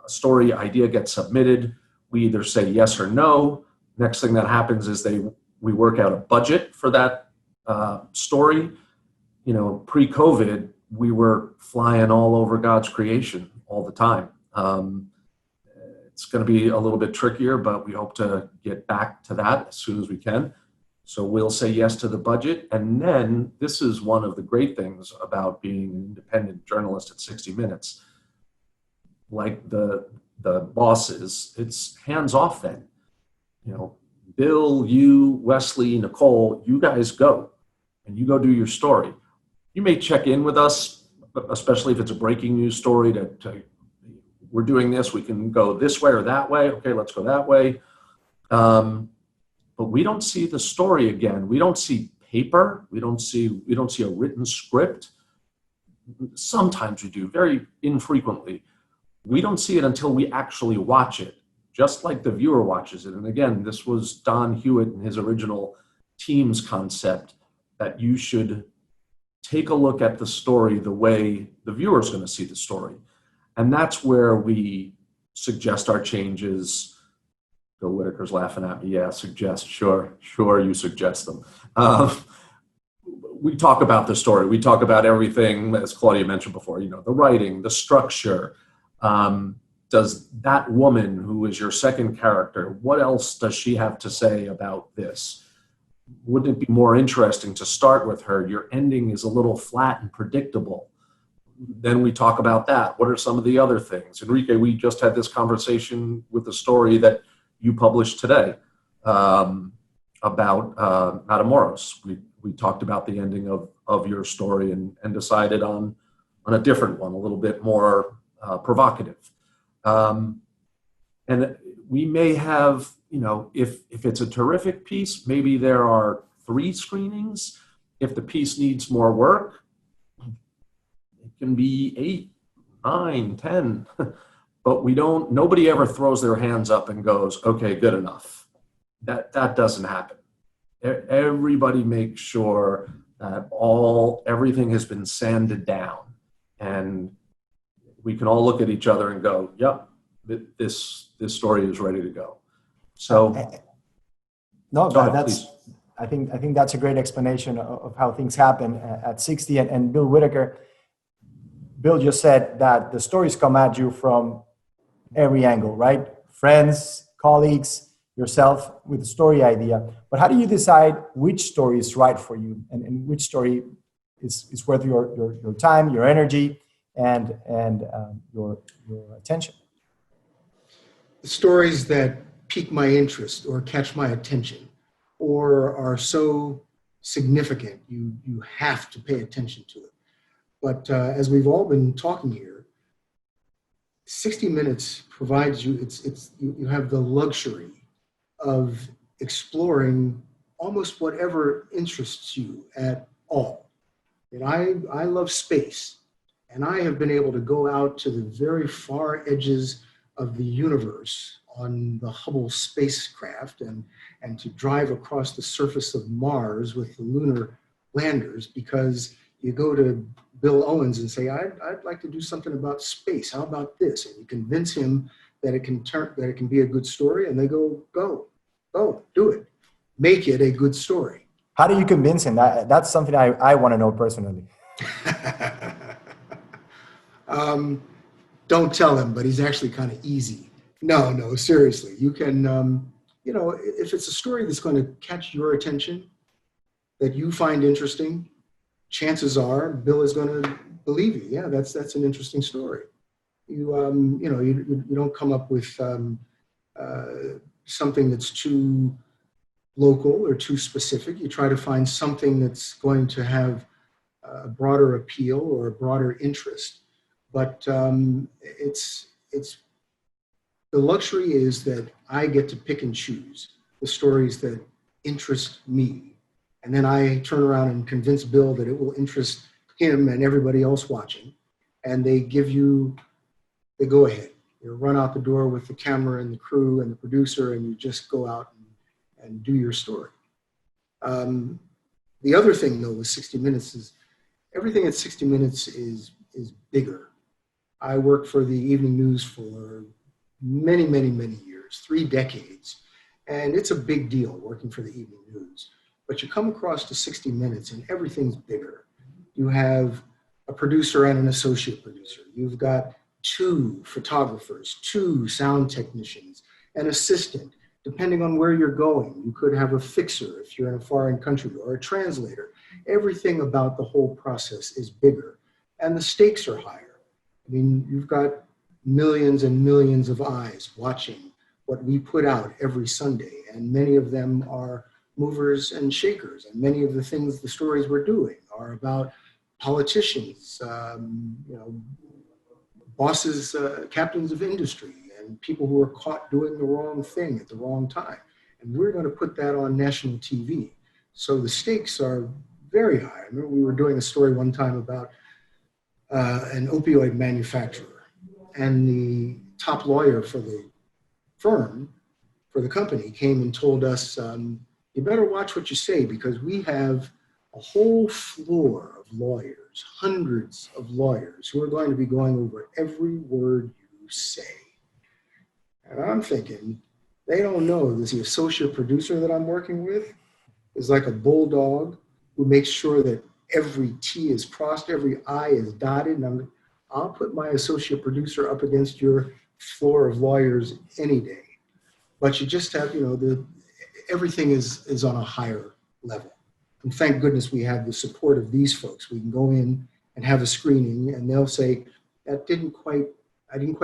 story idea gets submitted. We either say yes or no. Next thing that happens is we work out a budget for that story. pre-COVID, we were flying all over God's creation all the time. It's going to be a little bit trickier, but we hope to get back to that as soon as we can. So we'll say yes to the budget. And then this is one of the great things about being an independent journalist at 60 Minutes. Like the bosses, it's hands off then. Bill, you, Wesley, Nicole, you guys go and you go do your story. You may check in with us, especially if it's a breaking news story, to we're doing this, we can go this way or that way. Okay, let's go that way. But we don't see the story again. We don't see paper. We don't see a written script. Sometimes we do, very infrequently. We don't see it until we actually watch it, just like the viewer watches it. And again, this was Don Hewitt and his original Teams concept, that you should take a look at the story the way the viewer is going to see the story. And that's where we suggest our changes. Bill Whitaker's laughing at me. Yeah, suggest. Sure, you suggest them. We talk about the story. We talk about everything, as Claudia mentioned before, the writing, the structure. Does that woman who is your second character, what else does she have to say about this? Wouldn't it be more interesting to start with her? Your ending is a little flat and predictable. Then we talk about that. What are some of the other things? Enrique, we just had this conversation with the story that you published today about Matamoros. We talked about the ending of your story and decided on a different one, a little bit more provocative. And we may have, if it's a terrific piece, maybe there are 3 screenings. If the piece needs more work, it can be 8, 9, 10. But nobody ever throws their hands up and goes, okay, good enough. That doesn't happen. Everybody makes sure that everything has been sanded down, and we can all look at each other and go, yep, this story is ready to go. So I think that's a great explanation of how things happen at 60. And Bill Whitaker, Bill just said that the stories come at you from every angle, right? Friends, colleagues, yourself with the story idea. But how do you decide which story is right for you and which story is worth your time, your energy, and your attention? The stories that pique my interest or catch my attention or are so significant, you have to pay attention to it. But as we've all been talking here, 60 Minutes provides you, you have the luxury of exploring almost whatever interests you at all. And I love space, and I have been able to go out to the very far edges of the universe on the Hubble spacecraft and to drive across the surface of Mars with the lunar landers, because you go to Bill Owens and say, I'd like to do something about space. How about this? And you convince him that it can be a good story, and they go, do it. Make it a good story. How do you convince him? That's something I want to know personally. Don't tell him, but he's actually kind of easy. No, seriously. You can, if it's a story that's going to catch your attention, that you find interesting, chances are Bill is going to believe you. Yeah, that's an interesting story. You don't come up with something that's too local or too specific. You try to find something that's going to have a broader appeal or a broader interest. But it's the luxury is that I get to pick and choose the stories that interest me. And then I turn around and convince Bill that it will interest him and everybody else watching. And they give you the go ahead. You run out the door with the camera and the crew and the producer, and you just go out and do your story. The other thing, though, with 60 Minutes is everything at 60 Minutes is bigger. I worked for the evening news for many, many, many years, 3 decades. And it's a big deal working for the evening news. But you come across to 60 Minutes and everything's bigger. You have a producer and an associate producer. You've got 2 photographers, 2 sound technicians, an assistant. Depending on where you're going, you could have a fixer if you're in a foreign country, or a translator. Everything about the whole process is bigger, and the stakes are higher. I mean, you've got millions and millions of eyes watching what we put out every Sunday, and many of them are movers and shakers, and many of the things, the stories we're doing are about politicians, bosses, captains of industry, and people who are caught doing the wrong thing at the wrong time. And we're going to put that on national TV. So the stakes are very high. I remember we were doing a story one time about an opioid manufacturer, and the top lawyer for the firm, for the company, came and told us, you better watch what you say, because we have a whole floor of lawyers, hundreds of lawyers, who are going to be going over every word you say. And I'm thinking, they don't know that the associate producer that I'm working with is like a bulldog who makes sure that every T is crossed, every I is dotted. And I'll put my associate producer up against your floor of lawyers any day. But you just have, everything is on a higher level. And thank goodness we have the support of these folks. We can go in and have a screening, and they'll say, I didn't quite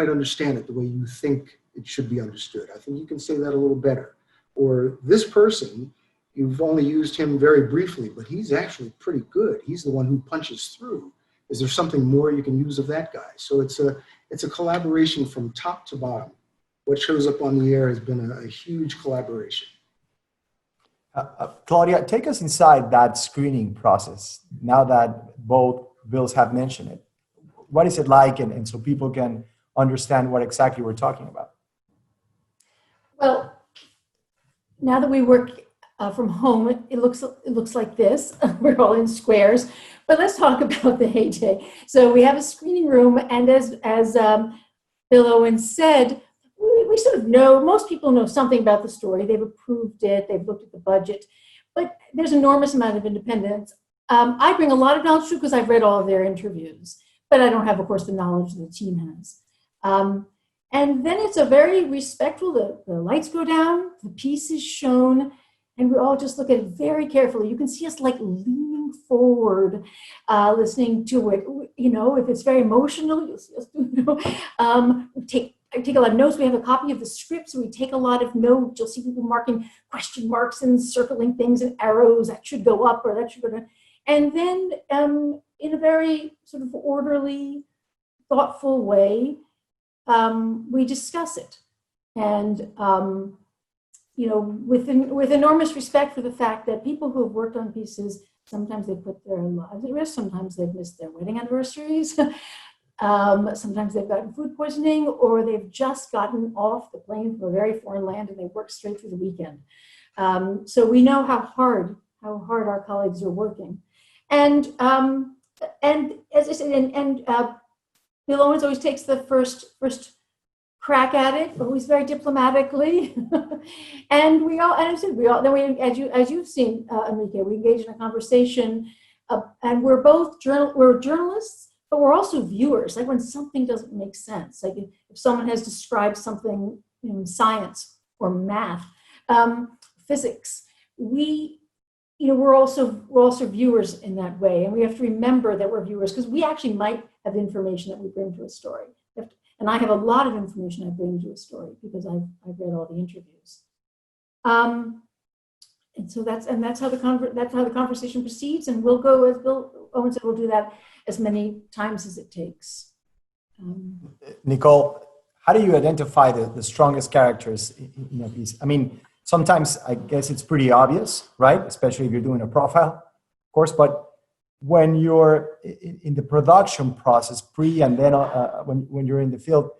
understand it the way you think it should be understood. I think you can say that a little better. Or this person, you've only used him very briefly, but he's actually pretty good. He's the one who punches through. Is there something more you can use of that guy? So it's a collaboration from top to bottom. What shows up on the air has been a huge collaboration. Claudia, take us inside that screening process. Now that both Bills have mentioned it, what is it like, and so people can understand what exactly we're talking about? Well, now that we work from home, it looks like this. We're all in squares. But let's talk about the heyday. So we have a screening room, and as Bill Owens said, we sort of know, most people know something about the story. They've approved it, they've looked at the budget, but there's an enormous amount of independence. I bring a lot of knowledge to because I've read all of their interviews, but I don't have, of course, the knowledge that the team has. And then it's a very respectful, the lights go down, the piece is shown, and we all just look at it very carefully. You can see us like leaning forward, listening to it. If it's very emotional, you'll see us, I take a lot of notes. We have a copy of the script, so we take a lot of notes. You'll see people marking question marks and circling things and arrows that should go up or that should go down. And then in a very sort of orderly, thoughtful way, we discuss it. And, with enormous respect for the fact that people who have worked on pieces, sometimes they put their lives at risk, sometimes they've missed their wedding anniversaries. Sometimes they've gotten food poisoning, or they've just gotten off the plane from a very foreign land and they work straight through the weekend. So we know how hard our colleagues are working. And as I said, Bill Owens always takes the first crack at it, always very diplomatically. And as you've seen, Enrique, we engage in a conversation, and we're journalists, but we're also viewers. Like when something doesn't make sense, like if someone has described something in science or math, physics, we're also viewers in that way, and we have to remember that we're viewers because we actually might have information that we bring to a story. And I have a lot of information I bring to a story because I've read all the interviews. And so that's how the conversation proceeds, and we'll go, as Bill Owens said, we'll do that as many times as it takes. Nicole, how do you identify the strongest characters in a piece? I mean, sometimes I guess it's pretty obvious, right? Especially if you're doing a profile, of course, but when you're in the production process, pre and then when you're in the field,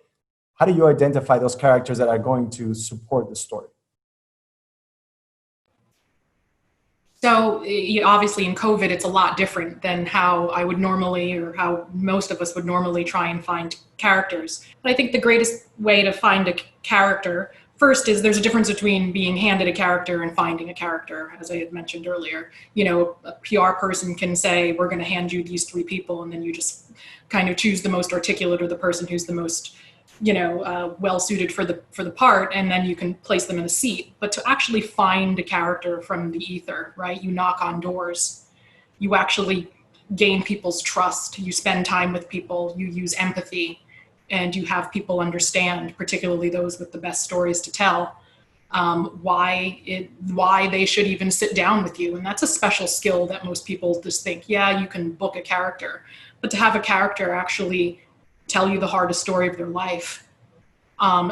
how do you identify those characters that are going to support the story? So obviously in COVID, it's a lot different than how I would normally, or how most of us would normally try and find characters. But I think the greatest way to find a character first is there's a difference between being handed a character and finding a character, as I had mentioned earlier. You know, a PR person can say, we're going to hand you these 3 people, and then you just kind of choose the most articulate or the person who's the most, you know, well suited for the part, and then you can place them in a seat. But to actually find a character from the ether, right? You knock on doors, you actually gain people's trust, you spend time with people, you use empathy, and you have people understand, particularly those with the best stories to tell, why they should even sit down with you. And that's a special skill that most people just think, yeah, you can book a character. But to have a character actually tell you the hardest story of their life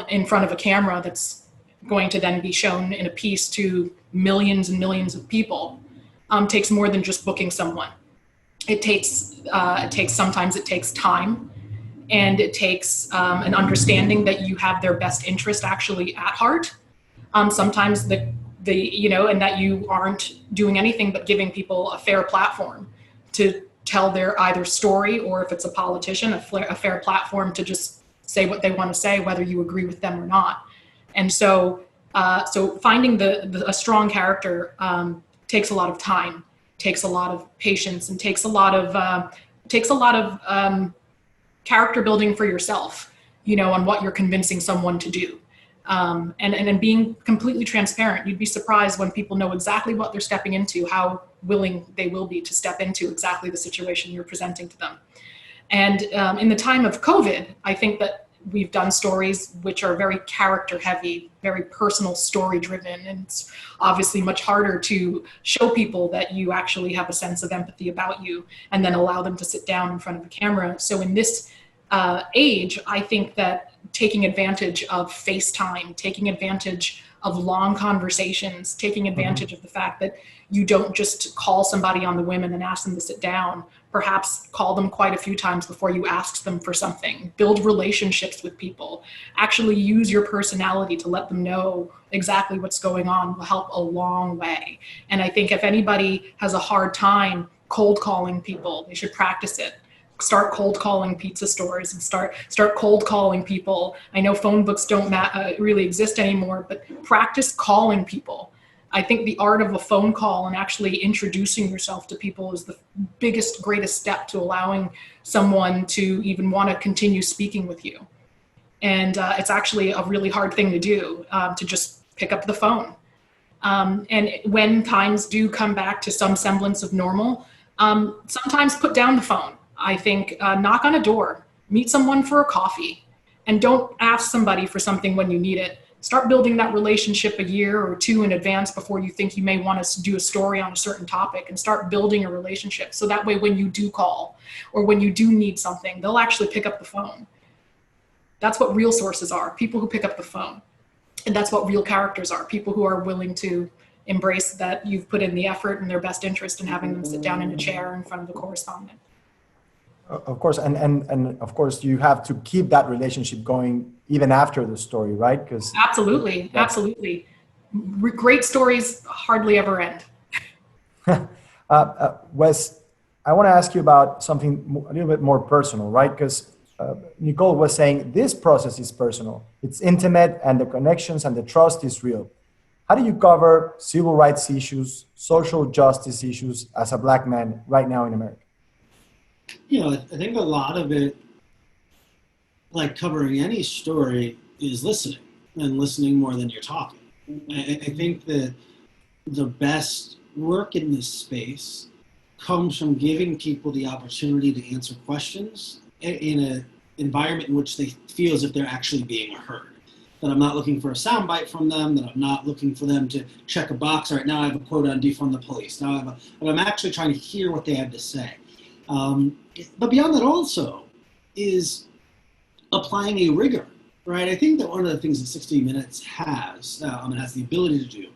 in front of a camera that's going to then be shown in a piece to millions and millions of people takes more than just booking someone. Sometimes it takes time, and it takes an understanding that you have their best interest actually at heart. Sometimes and that you aren't doing anything but giving people a fair platform to tell their either story, or if it's a politician, a fair platform to just say what they want to say, whether you agree with them or not. And so finding a strong character takes a lot of time, takes a lot of patience, and takes a lot of character building for yourself, you know, on what you're convincing someone to do. And being completely transparent. You'd be surprised when people know exactly what they're stepping into, how willing they will be to step into exactly the situation you're presenting to them. And in the time of COVID, I think that we've done stories which are very character heavy, very personal story driven. And it's obviously much harder to show people that you actually have a sense of empathy about you and then allow them to sit down in front of a camera. So in this age, I think that taking advantage of FaceTime, taking advantage of long conversations, taking advantage of the fact that you don't just call somebody on the whim and then ask them to sit down, perhaps call them quite a few times before you ask them for something, build relationships with people, actually use your personality to let them know exactly what's going on will help a long way. And I think if anybody has a hard time cold calling people, they should practice it. Start cold calling pizza stores and start cold calling people. I know phone books don't really exist anymore, but practice calling people. I think the art of a phone call and actually introducing yourself to people is the biggest, greatest step to allowing someone to even want to continue speaking with you. And it's actually a really hard thing to do, to just pick up the phone. And when times do come back to some semblance of normal, sometimes put down the phone. I think knock on a door, meet someone for a coffee, and don't ask somebody for something when you need it. Start building that relationship a year or 2 in advance before you think you may want to do a story on a certain topic, and start building a relationship. So that way, when you do call or when you do need something, they'll actually pick up the phone. That's what real sources are, people who pick up the phone. And that's what real characters are, people who are willing to embrace that you've put in the effort and their best interest in having them sit down in a chair in front of the correspondent. Of course, and of course, you have to keep that relationship going even after the story, right? Because absolutely. Great stories hardly ever end. Wes, I want to ask you about something a little bit more personal, right? Because Nicole was saying this process is personal, it's intimate, and the connections and the trust is real. How do you cover civil rights issues, social justice issues as a Black man right now in America? You know, I think a lot of it, like covering any story, is listening, and listening more than you're talking. I think that the best work in this space comes from giving people the opportunity to answer questions in an environment in which they feel as if they're actually being heard. That I'm not looking for a soundbite from them, that I'm not looking for them to check a box. Right now I have a quote on defund the police. Now I'm actually trying to hear what they have to say. But beyond that also is applying a rigor, right? I think that one of the things that 60 Minutes has, and has the ability to do,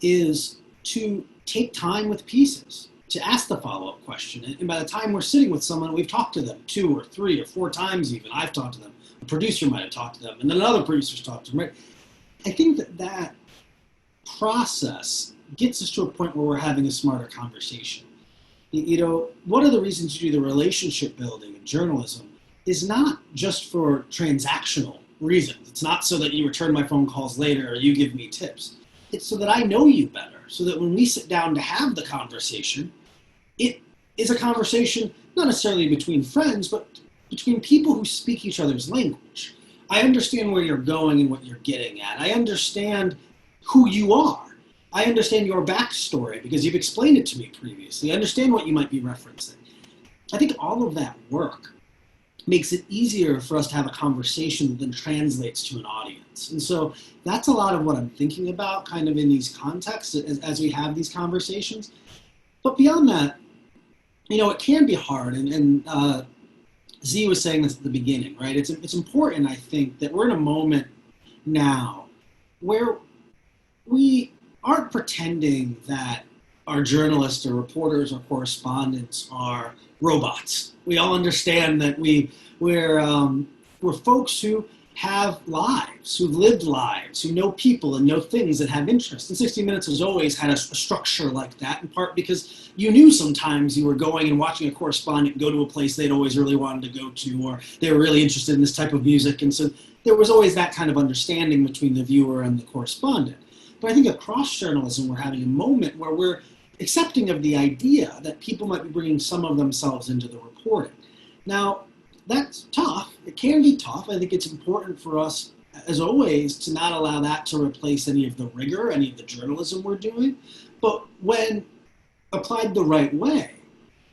is to take time with pieces, to ask the follow-up question. And by the time we're sitting with someone, we've talked to them 2 or 3 or 4 times even. I've talked to them. A producer might have talked to them, and then another producer's talked to them, right? I think that process gets us to a point where we're having a smarter conversation. You know, one of the reasons you do the relationship building in journalism is not just for transactional reasons. It's not so that you return my phone calls later or you give me tips. It's so that I know you better, so that when we sit down to have the conversation, it is a conversation not necessarily between friends, but between people who speak each other's language. I understand where you're going and what you're getting at. I understand who you are. I understand your backstory because you've explained it to me previously. I understand what you might be referencing. I think all of that work makes it easier for us to have a conversation that then translates to an audience. And so that's a lot of what I'm thinking about kind of in these contexts as we have these conversations. But beyond that, you know, it can be hard. And Z was saying this at the beginning, right? It's important, I think, that we're in a moment now where we aren't pretending that our journalists or reporters or correspondents are robots. We all understand that we're folks who have lives, who've lived lives, who know people and know things that have interest. And 60 Minutes has always had a structure like that, in part because you knew sometimes you were going and watching a correspondent go to a place they'd always really wanted to go to, or they were really interested in this type of music. And so there was always that kind of understanding between the viewer and the correspondent. But I think across journalism, we're having a moment where we're accepting of the idea that people might be bringing some of themselves into the reporting. Now, that's tough. It can be tough. I think it's important for us, as always, to not allow that to replace any of the rigor, any of the journalism we're doing. But when applied the right way,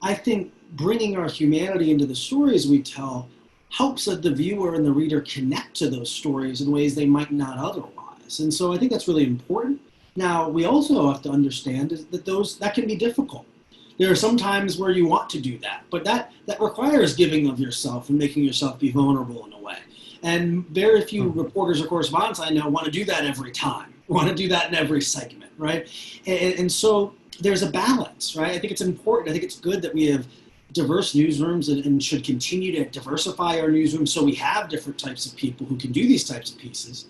I think bringing our humanity into the stories we tell helps the viewer and the reader connect to those stories in ways they might not otherwise. And so I think that's really important. Now, we also have to understand is that that can be difficult. There are some times where you want to do that, but that requires giving of yourself and making yourself be vulnerable in a way. And very few reporters or correspondents I know want to do that every time, want to do that in every segment, right? And so there's a balance, right? I think it's important. I think it's good that we have diverse newsrooms and should continue to diversify our newsrooms so we have different types of people who can do these types of pieces.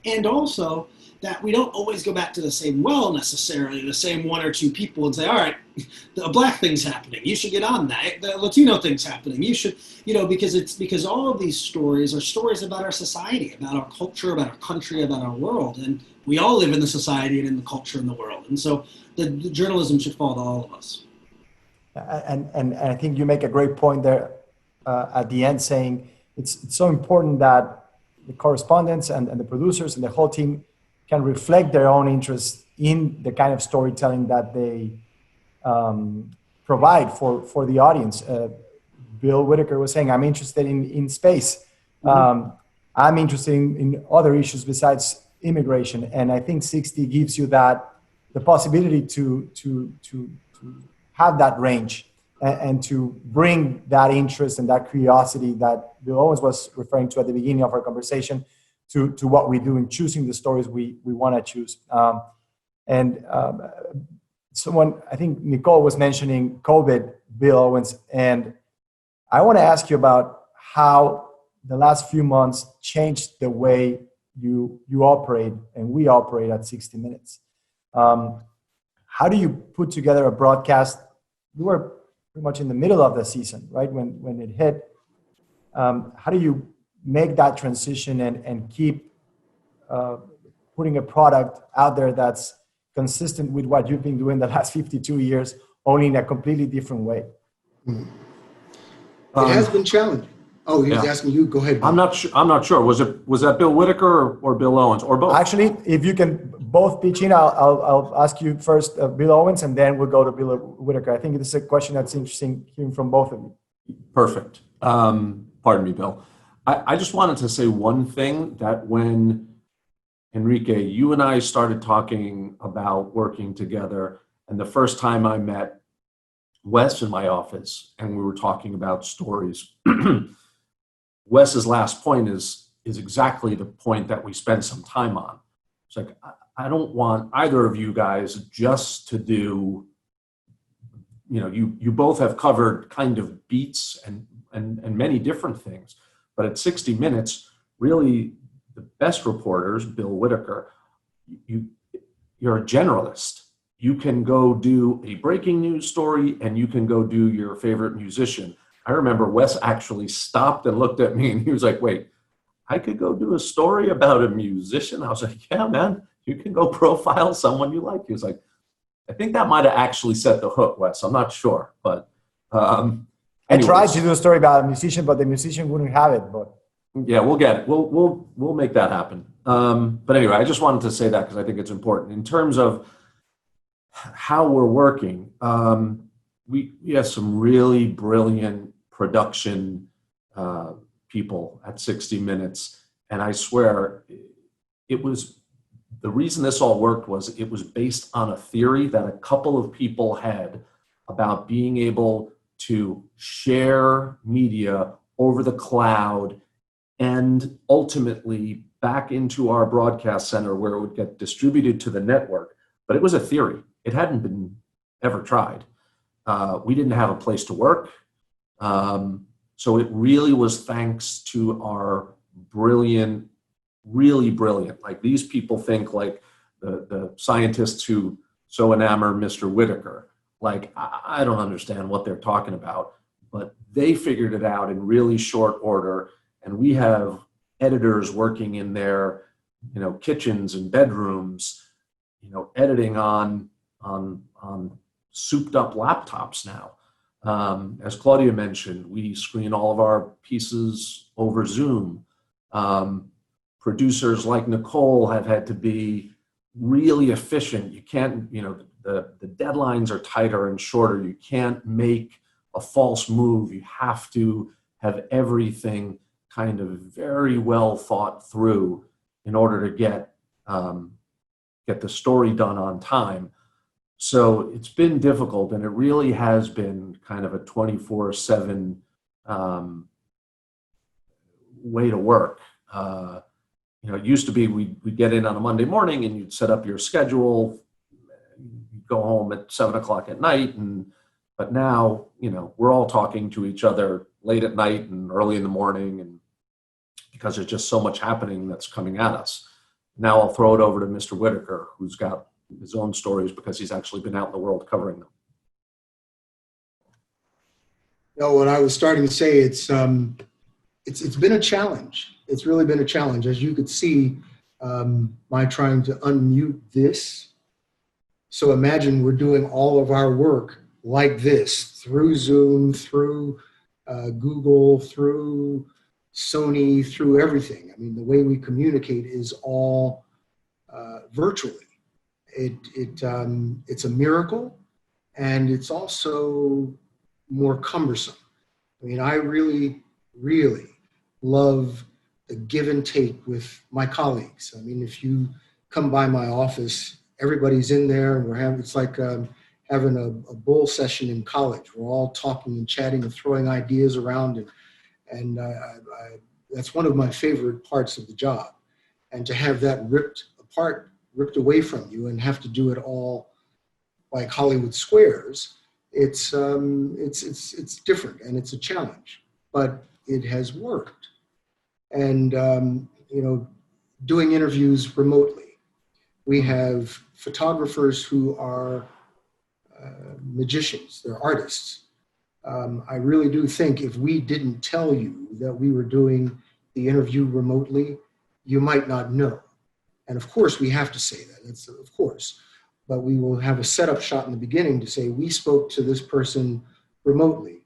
And also that we don't always go back to the same well necessarily, the same one or two people and say, all right, the black thing's happening, you should get on that. The Latino thing's happening, you should, because all of these stories are stories about our society, about our culture, about our country, about our world. And we all live in the society and in the culture and the world. And so the journalism should fall to all of us. And I think you make a great point there at the end, saying it's so important that the correspondents and the producers and the whole team can reflect their own interest in the kind of storytelling that they provide for the audience. Bill Whitaker was saying, I'm interested in space. I'm interested in other issues besides immigration. And I think 60 gives you the possibility to have that range and to bring that interest and that curiosity that Bill Owens was referring to at the beginning of our conversation to what we do in choosing the stories we want to choose. Someone, I think Nicole was mentioning COVID, Bill Owens, and I want to ask you about how the last few months changed the way you operate and we operate at 60 Minutes. How do you put together a broadcast? You were pretty much in the middle of the season, right? When it hit, how do you make that transition and keep putting a product out there that's consistent with what you've been doing the last 52 years, only in a completely different way? It has been challenging. Oh, he was asking you. Go ahead. Bill. I'm not sure. Was that Bill Whitaker or Bill Owens or both? Actually, if you can both pitch in, I'll ask you first, Bill Owens, and then we'll go to Bill Whitaker. I think this is a question that's interesting hearing from both of you. Perfect. Pardon me, Bill. I just wanted to say one thing, that when Enrique, you and I started talking about working together, and the first time I met Wes in my office and we were talking about stories, Wes's last point is exactly the point that we spent some time on. It's like, I don't want either of you guys just to do, you both have covered kind of beats and many different things, but at 60 Minutes, really the best reporters, Bill Whitaker, you're a generalist. You can go do a breaking news story and you can go do your favorite musician. I remember Wes actually stopped and looked at me and he was like, wait, I could go do a story about a musician. I was like, yeah, man, you can go profile someone you like. He was like, I think that might have actually set the hook, Wes. I'm not sure, but I tried to do a story about a musician, but the musician wouldn't have it. But yeah, we'll get it. We'll make that happen. But anyway, I just wanted to say that because I think it's important in terms of how we're working. We have some really brilliant production people at 60 Minutes, and I swear it was the reason this all worked was it was based on a theory that a couple of people had about being able to share media over the cloud and ultimately back into our broadcast center where it would get distributed to the network. But it was a theory. It hadn't been ever tried. We didn't have a place to work. So it really was thanks to our brilliant, really brilliant, like these people think like the scientists who so enamor Mr. Whitaker. Like, I don't understand what they're talking about, but they figured it out in really short order. And we have editors working in their, kitchens and bedrooms, editing on souped up laptops now. As Claudia mentioned, we screen all of our pieces over Zoom. Producers like Nicole have had to be really efficient. You can't, the deadlines are tighter and shorter. You can't make a false move. You have to have everything kind of very well thought through in order to get the story done on time. So it's been difficult, and it really has been kind of a 24/7 way to work. It used to be we'd get in on a Monday morning and you'd set up your schedule, you'd go home at 7 o'clock at night, but now, we're all talking to each other late at night and early in the morning, and because there's just so much happening that's coming at us. Now I'll throw it over to Mr. Whitaker, who's got his own stories because he's actually been out in the world covering them. No, what I was starting to say, it's been a challenge. It's really been a challenge. As you could see, my trying to unmute this. So imagine we're doing all of our work like this through Zoom, through Google, through Sony, through everything. I mean, the way we communicate is all virtually. It's a miracle, and it's also more cumbersome. I mean, I really, really love the give and take with my colleagues. I mean, if you come by my office, everybody's in there, and it's like having a bull session in college. We're all talking and chatting and throwing ideas around, and that's one of my favorite parts of the job. And to have that ripped away from you and have to do it all like Hollywood Squares, it's different and it's a challenge, but it has worked. And doing interviews remotely, we have photographers who are magicians, they're artists. I really do think if we didn't tell you that we were doing the interview remotely, you might not know. And of course, we have to say that, it's of course, but we will have a setup shot in the beginning to say, we spoke to this person remotely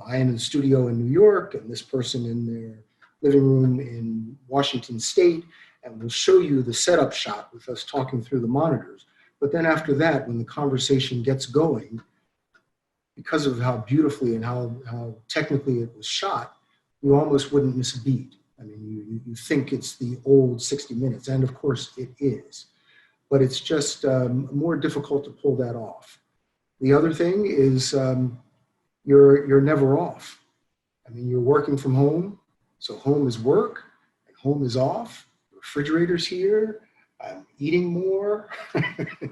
I am in the studio in New York and this person in their living room in Washington State, and we'll show you the setup shot with us talking through the monitors. But then after that, when the conversation gets going, because of how beautifully and how technically it was shot, you almost wouldn't miss a beat. I mean, you think it's the old 60 Minutes, and of course it is, but it's just more difficult to pull that off. The other thing is you're never off. I mean, you're working from home, so home is work, and home is off. The refrigerator's here, I'm eating more.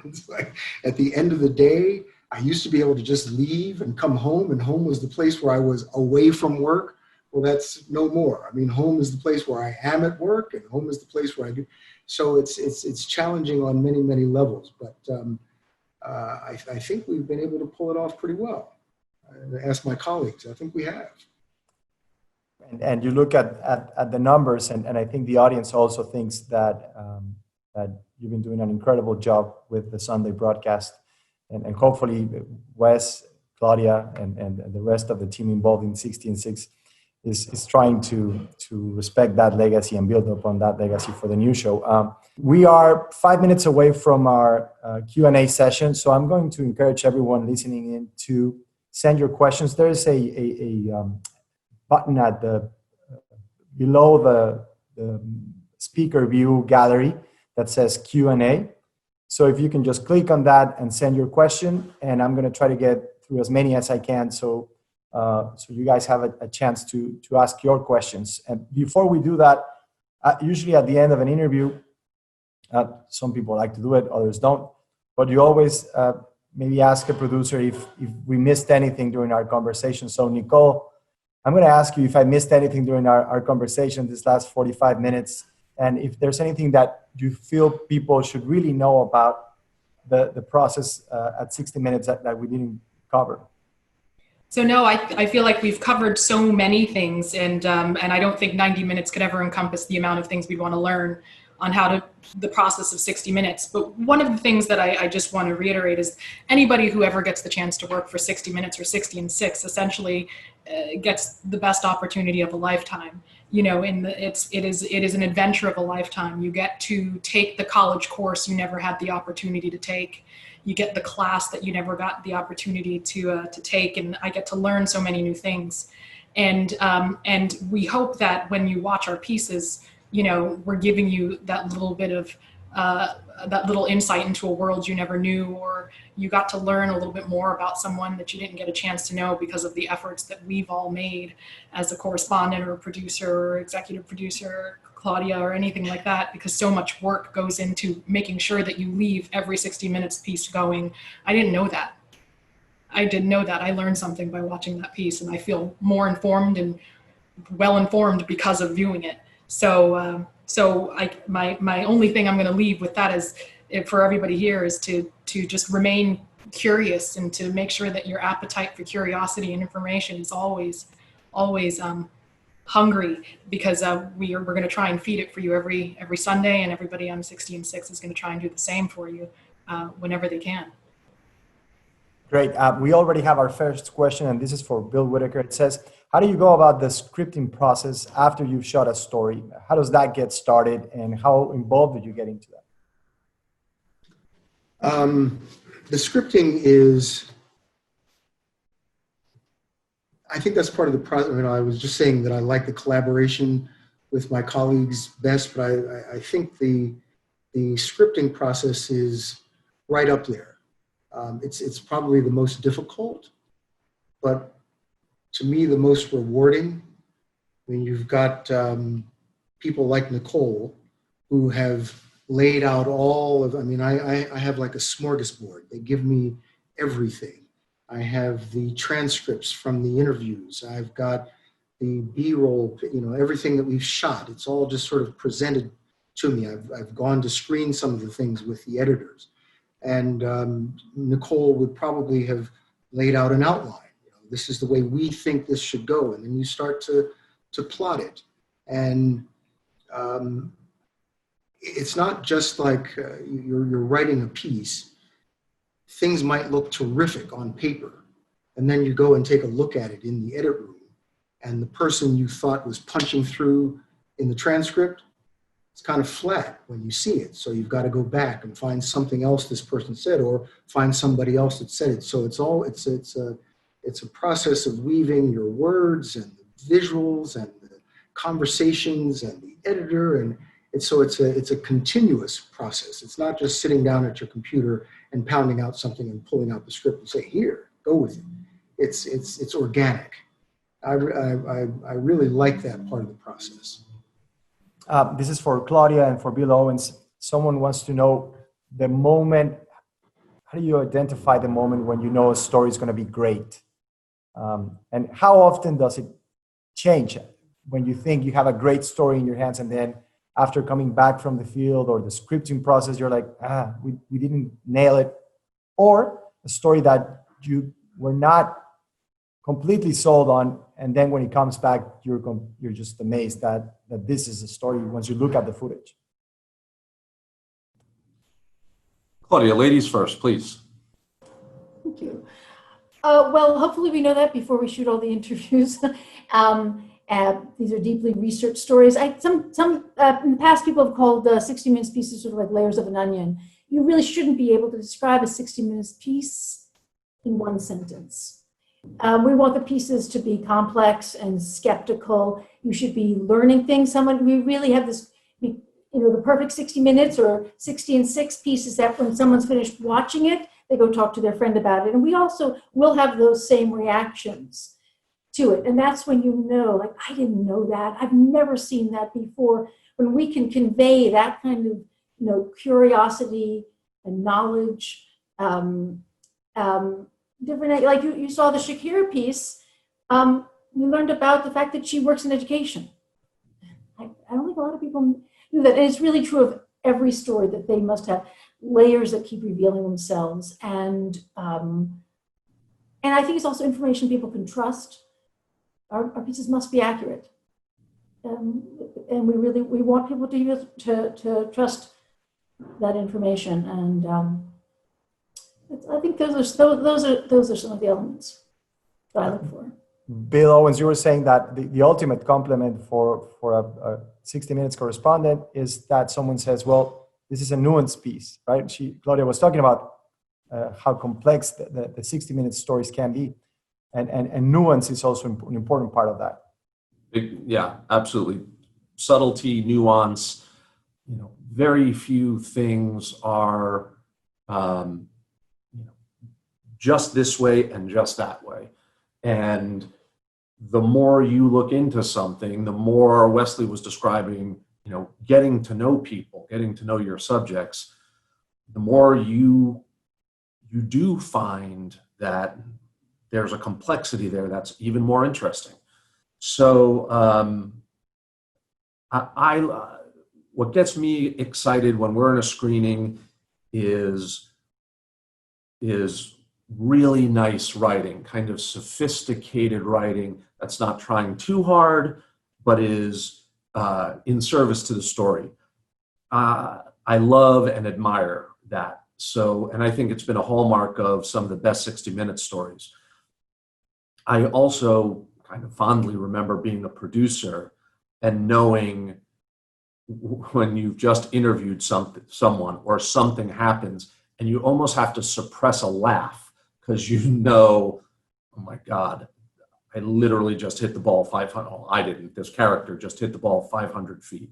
It's like at the end of the day, I used to be able to just leave and come home, and home was the place where I was away from work. Well, that's no more. I mean, home is the place where I am at work, and home is the place where I do. So it's challenging on many, many levels, but I think we've been able to pull it off pretty well. Ask my colleagues, I think we have. And you look at the numbers, and I think the audience also thinks that that you've been doing an incredible job with the Sunday broadcast, and hopefully Wes, Claudia, and the rest of the team involved in 60 and 6 is trying to respect that legacy and build upon that legacy for the new show. We are 5 minutes away from our Q&A session, so I'm going to encourage everyone listening in to send your questions. There is a button at the below the speaker view gallery that says Q&A. So if you can just click on that and send your question, and I'm going to try to get through as many as I can, so you guys have a chance to ask your questions. And before we do that, usually at the end of an interview, some people like to do it, others don't, but you always maybe ask a producer if we missed anything during our conversation. So Nicole, I'm going to ask you if I missed anything during our conversation this last 45 minutes, and if there's anything that you feel people should really know about the process at 60 Minutes that we didn't cover. So no, I feel like we've covered so many things, and I don't think 90 minutes could ever encompass the amount of things we'd want to learn on the process of 60 Minutes. But one of the things that I just want to reiterate is anybody who ever gets the chance to work for 60 Minutes or 60 and 6 essentially gets the best opportunity of a lifetime. You know, it is an adventure of a lifetime. You get to take the college course you never had the opportunity to take. You get the class that you never got the opportunity to take, and I get to learn so many new things. And we hope that when you watch our pieces, you know, we're giving you that little bit of that little insight into a world you never knew, or you got to learn a little bit more about someone that you didn't get a chance to know because of the efforts that we've all made as a correspondent or a producer or executive producer, Claudia, or anything like that, because so much work goes into making sure that you leave every 60 Minutes piece going, I didn't know that. I didn't know that. I learned something by watching that piece, and I feel more informed and well informed because of viewing it. So my only thing I'm going to leave with that is, for everybody here, is to just remain curious and to make sure that your appetite for curiosity and information is always hungry, because we're going to try and feed it for you every Sunday, and everybody on 60 and 6 is going to try and do the same for you whenever they can. Great. We already have our first question, and this is for Bill Whitaker. It says, how do you go about the scripting process after you've shot a story? How does that get started, and how involved did you get into that? The scripting is, I think that's part of the process. You know, I was just saying that I like the collaboration with my colleagues best, but I think the scripting process is right up there. It's probably the most difficult, but to me, the most rewarding. When you've got people like Nicole who have laid out all of, I mean, I have like a smorgasbord. They give me everything. I have the transcripts from the interviews. I've got the B-roll, you know, everything that we've shot. It's all just sort of presented to me. I've gone to screen some of the things with the editors. And Nicole would probably have laid out an outline. You know, this is the way we think this should go. And then you start to plot it. And it's not just like you're writing a piece. Things might look terrific on paper, and then you go and take a look at it in the edit room, and the person you thought was punching through in the transcript, it's kind of flat when you see it. So you've got to go back and find something else this person said, or find somebody else that said it. So it's a process of weaving your words and the visuals and the conversations and the editor, and it's a continuous process. It's not just sitting down at your computer and pounding out something and pulling out the script and say, here, go with it. It's organic. I really like that part of the process. This is for Claudia and for Bill Owens. Someone wants to know the moment. How do you identify the moment when you know a story is going to be great? And how often does it change when you think you have a great story in your hands, and then after coming back from the field or the scripting process, you're like, we didn't nail it? Or a story that you were not completely sold on, And then when he comes back, you're just amazed that this is a story once you look at the footage. Claudia, ladies first, please. Thank you. Well, hopefully we know that before we shoot all the interviews. These are deeply researched stories. In the past, people have called 60 Minutes pieces sort of like layers of an onion. You really shouldn't be able to describe a 60 Minutes piece in one sentence. We want the pieces to be complex and skeptical. You should be learning things. We really have this, the perfect 60 Minutes or 60 and 6 pieces that when someone's finished watching it, they go talk to their friend about it. And we also will have those same reactions to it. And that's when you know, like, I didn't know that. I've never seen that before. When we can convey that kind of, curiosity and knowledge, different, like you saw the Shakira piece, we learned about the fact that she works in education. I don't think a lot of people knew that. And it's really true of every story that they must have layers that keep revealing themselves. And I think it's also information people can trust. Our pieces must be accurate. And we want people to trust that information. And I think those are some of the elements that I look for. Bill Owens, you were saying that the ultimate compliment for a 60 Minutes correspondent is that someone says, well, this is a nuanced piece, right? Claudia was talking about how complex the 60 Minutes stories can be. And nuance is also an important part of that. Yeah, absolutely. Subtlety, nuance, very few things are just this way and just that way. And the more you look into something, the more Wesley was describing, getting to know people, getting to know your subjects, the more you do find that there's a complexity there that's even more interesting. So what gets me excited when we're in a screening is really nice writing, kind of sophisticated writing that's not trying too hard, but is in service to the story. I love and admire that. So, and I think it's been a hallmark of some of the best 60 Minutes stories. I also kind of fondly remember being a producer and knowing when you've just interviewed someone or something happens and you almost have to suppress a laugh because oh my God, I literally just hit the ball 500. Oh, I didn't. This character just hit the ball 500 feet.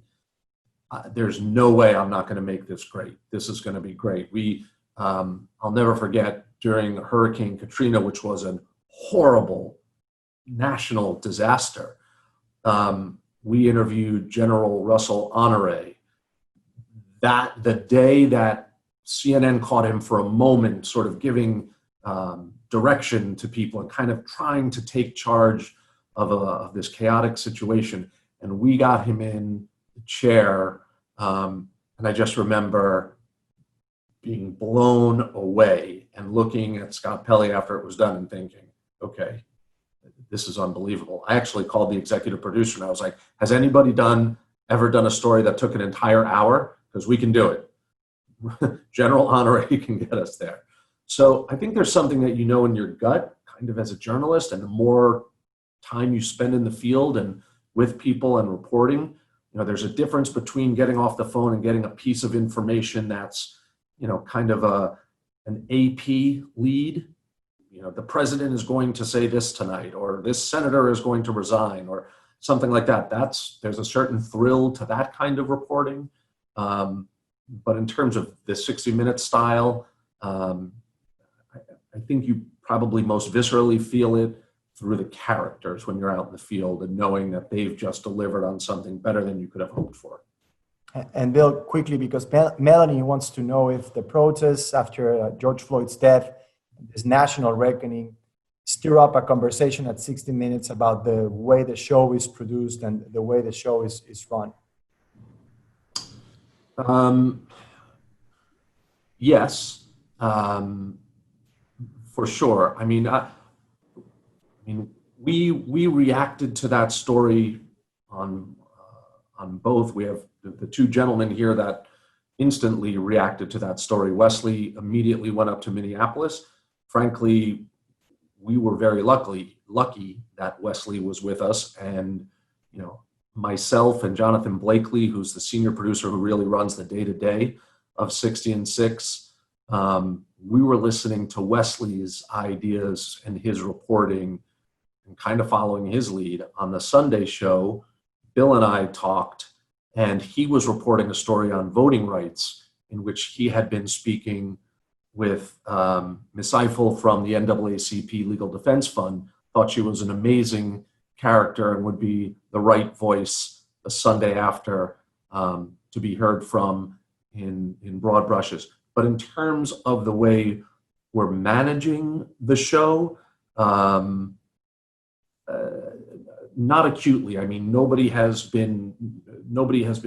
There's no way I'm not going to make this great. This is going to be great. I'll never forget during Hurricane Katrina, which was an horrible national disaster. We interviewed General Russell Honore. The day that CNN caught him for a moment, sort of giving direction to people and kind of trying to take charge of this chaotic situation, and we got him in the chair, and I just remember being blown away and looking at Scott Pelley after it was done and thinking, okay, this is unbelievable. I actually called the executive producer and I was like, has anybody ever done a story that took an entire hour? Because we can do it. General Honore can get us there. So I think there's something that in your gut, kind of as a journalist, and the more time you spend in the field and with people and reporting, there's a difference between getting off the phone and getting a piece of information that's, kind of an AP lead. The president is going to say this tonight, or this senator is going to resign, or something like that. There's a certain thrill to that kind of reporting. But in terms of the 60 Minutes style, I think you probably most viscerally feel it through the characters when you're out in the field and knowing that they've just delivered on something better than you could have hoped for. And Bill, quickly, because Melanie wants to know if the protests after George Floyd's death, this national reckoning, stir up a conversation at 60 Minutes about the way the show is produced and the way the show is run. Yes, for sure. I mean, we reacted to that story on both. We have the two gentlemen here that instantly reacted to that story. Wesley immediately went up to Minneapolis. Frankly, we were very lucky that Wesley was with us, and myself and Jonathan Blakely, who's the senior producer who really runs the day-to-day of 60 and 6, we were listening to Wesley's ideas and his reporting and kind of following his lead. On the Sunday show, Bill and I talked, and he was reporting a story on voting rights in which he had been speaking with Ms. Eiffel from the NAACP Legal Defense Fund, thought she was an amazing character and would be the right voice the Sunday after to be heard from in broad brushes. But in terms of the way we're managing the show, not acutely. I mean, nobody has been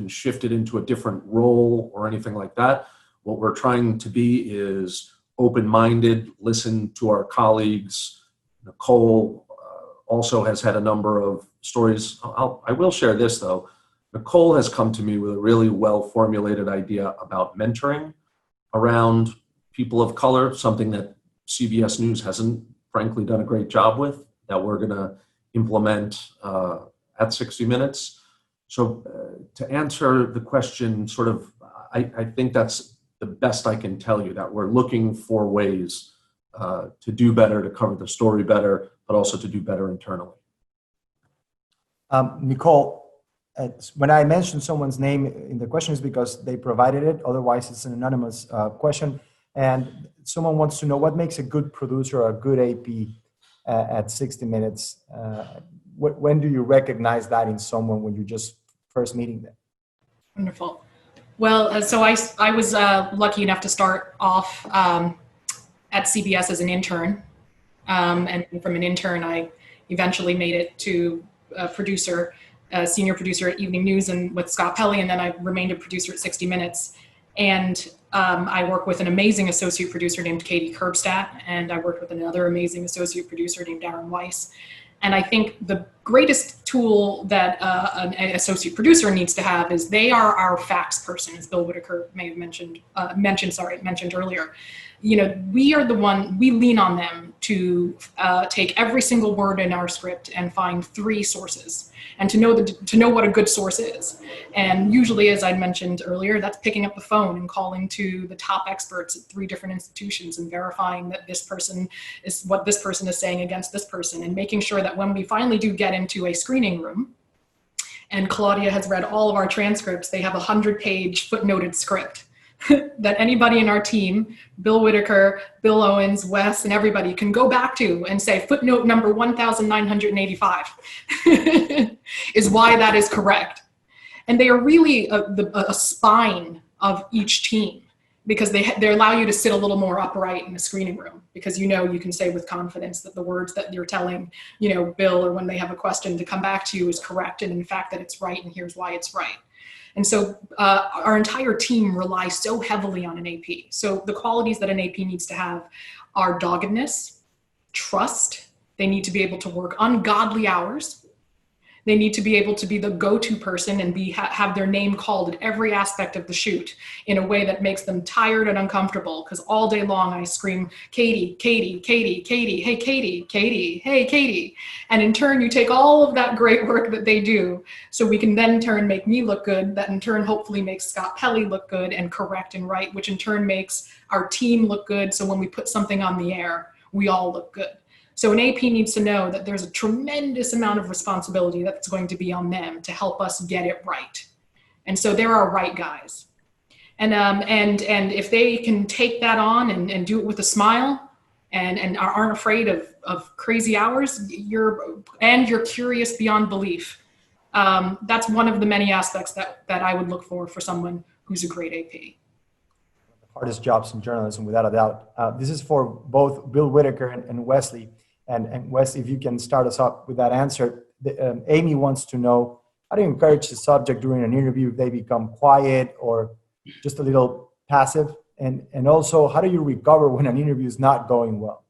shifted into a different role or anything like that. What we're trying to be is open-minded, listen to our colleagues. Nicole also has had a number of stories. I will share this, though. Nicole has come to me with a really well-formulated idea about mentoring around people of color, something that CBS News hasn't, frankly, done a great job with, that we're going to implement at 60 Minutes. So to answer the question, sort of, I think that's the best I can tell you, that we're looking for ways to do better, to cover the story better, but also to do better internally. Nicole, when I mentioned someone's name in the question, is because they provided it. Otherwise, it's an anonymous question. And someone wants to know what makes a good producer or a good AP at 60 Minutes. When do you recognize that in someone when you're just first meeting them? Wonderful. Well, so I was lucky enough to start off at CBS as an intern. And from an intern, I eventually made it to a producer, senior producer at Evening News and with Scott Pelley, and then I remained a producer at 60 Minutes. And I work with an amazing associate producer named Katie Curbstadt, and I worked with another amazing associate producer named Darren Weiss. And I think the greatest tool that an associate producer needs to have is they are our facts person, as Bill Whitaker may have mentioned earlier. We are the one, we lean on them to take every single word in our script and find 3 sources, and to know what a good source is. And usually, as I mentioned earlier, that's picking up the phone and calling to the top experts at 3 different institutions and verifying that this person is what this person is saying against this person, and making sure that when we finally do get into a screening room, and Claudia has read all of our transcripts, they have a 100-page footnoted script that anybody in our team, Bill Whitaker, Bill Owens, Wes, and everybody can go back to and say footnote number 1985 is why that is correct. And they are really a spine of each team, because they allow you to sit a little more upright in the screening room, because you can say with confidence that the words that you're telling, Bill, or when they have a question to come back to you, is correct, and in fact that it's right, and here's why it's right. And so our entire team relies so heavily on an AP. So the qualities that an AP needs to have are doggedness, trust. They need to be able to work ungodly hours. They need to be able to be the go-to person and have their name called at every aspect of the shoot in a way that makes them tired and uncomfortable, because all day long I scream, Katie, Katie, Katie, Katie, hey Katie, Katie, hey Katie. And in turn, you take all of that great work that they do, so we can then in turn make me look good, that in turn hopefully makes Scott Pelley look good and correct and right, which in turn makes our team look good, so when we put something on the air, we all look good. So an AP needs to know that there's a tremendous amount of responsibility that's going to be on them to help us get it right. And so they're our right guys. And if they can take that on and do it with a smile and aren't afraid of crazy hours, you're curious beyond belief. That's one of the many aspects that I would look for someone who's a great AP. Hardest jobs in journalism, without a doubt. This is for both Bill Whitaker and Wesley. And Wes, if you can start us up with that answer. Amy wants to know, how do you encourage the subject during an interview if they become quiet or just a little passive? And also, how do you recover when an interview is not going well?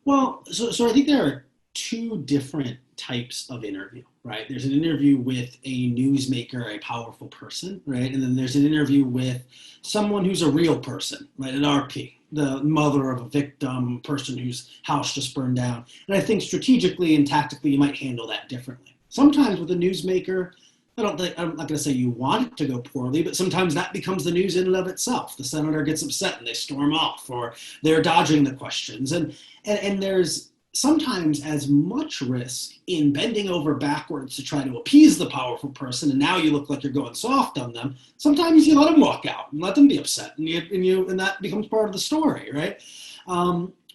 Well, so I think there are two different types of interview, right? There's an interview with a newsmaker, a powerful person, right? And then there's an interview with someone who's a real person, right? An RP, the mother of a victim, person whose house just burned down. And I think strategically and tactically, you might handle that differently. Sometimes with a newsmaker, I'm not going to say you want it to go poorly, but sometimes that becomes the news in and of itself. The senator gets upset and they storm off, or they're dodging the questions. And there's sometimes as much risk in bending over backwards to try to appease the powerful person, and now you look like you're going soft on them. Sometimes you let them walk out and let them be upset, and that becomes part of the story, right?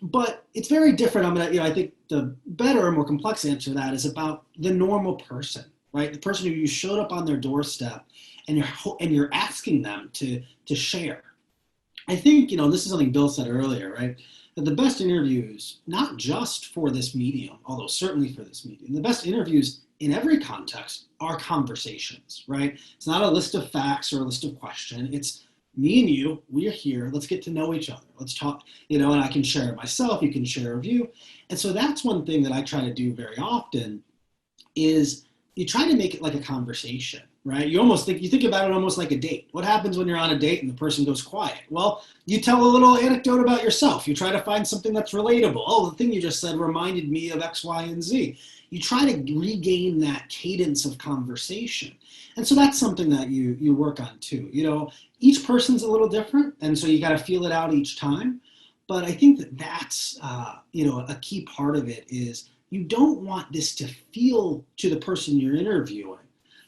But it's very different. I think the better, more complex answer to that is about the normal person, right? The person who you showed up on their doorstep, and you're asking them to share. I think this is something Bill said earlier, right? That the best interviews, not just for this medium, although certainly for this medium, the best interviews in every context are conversations, right? It's not a list of facts or a list of questions. It's me and you, we're here, let's get to know each other. Let's talk, and I can share it myself, you can share a view. And so that's one thing that I try to do very often is you try to make it like a conversation, right? You think about it almost like a date. What happens when you're on a date and the person goes quiet? Well, you tell a little anecdote about yourself. You try to find something that's relatable. Oh, the thing you just said reminded me of X, Y, and Z. You try to regain that cadence of conversation. And so that's something that you work on too. Each person's a little different, and so you got to feel it out each time. But I think that's a key part of it is you don't want this to feel to the person you're interviewing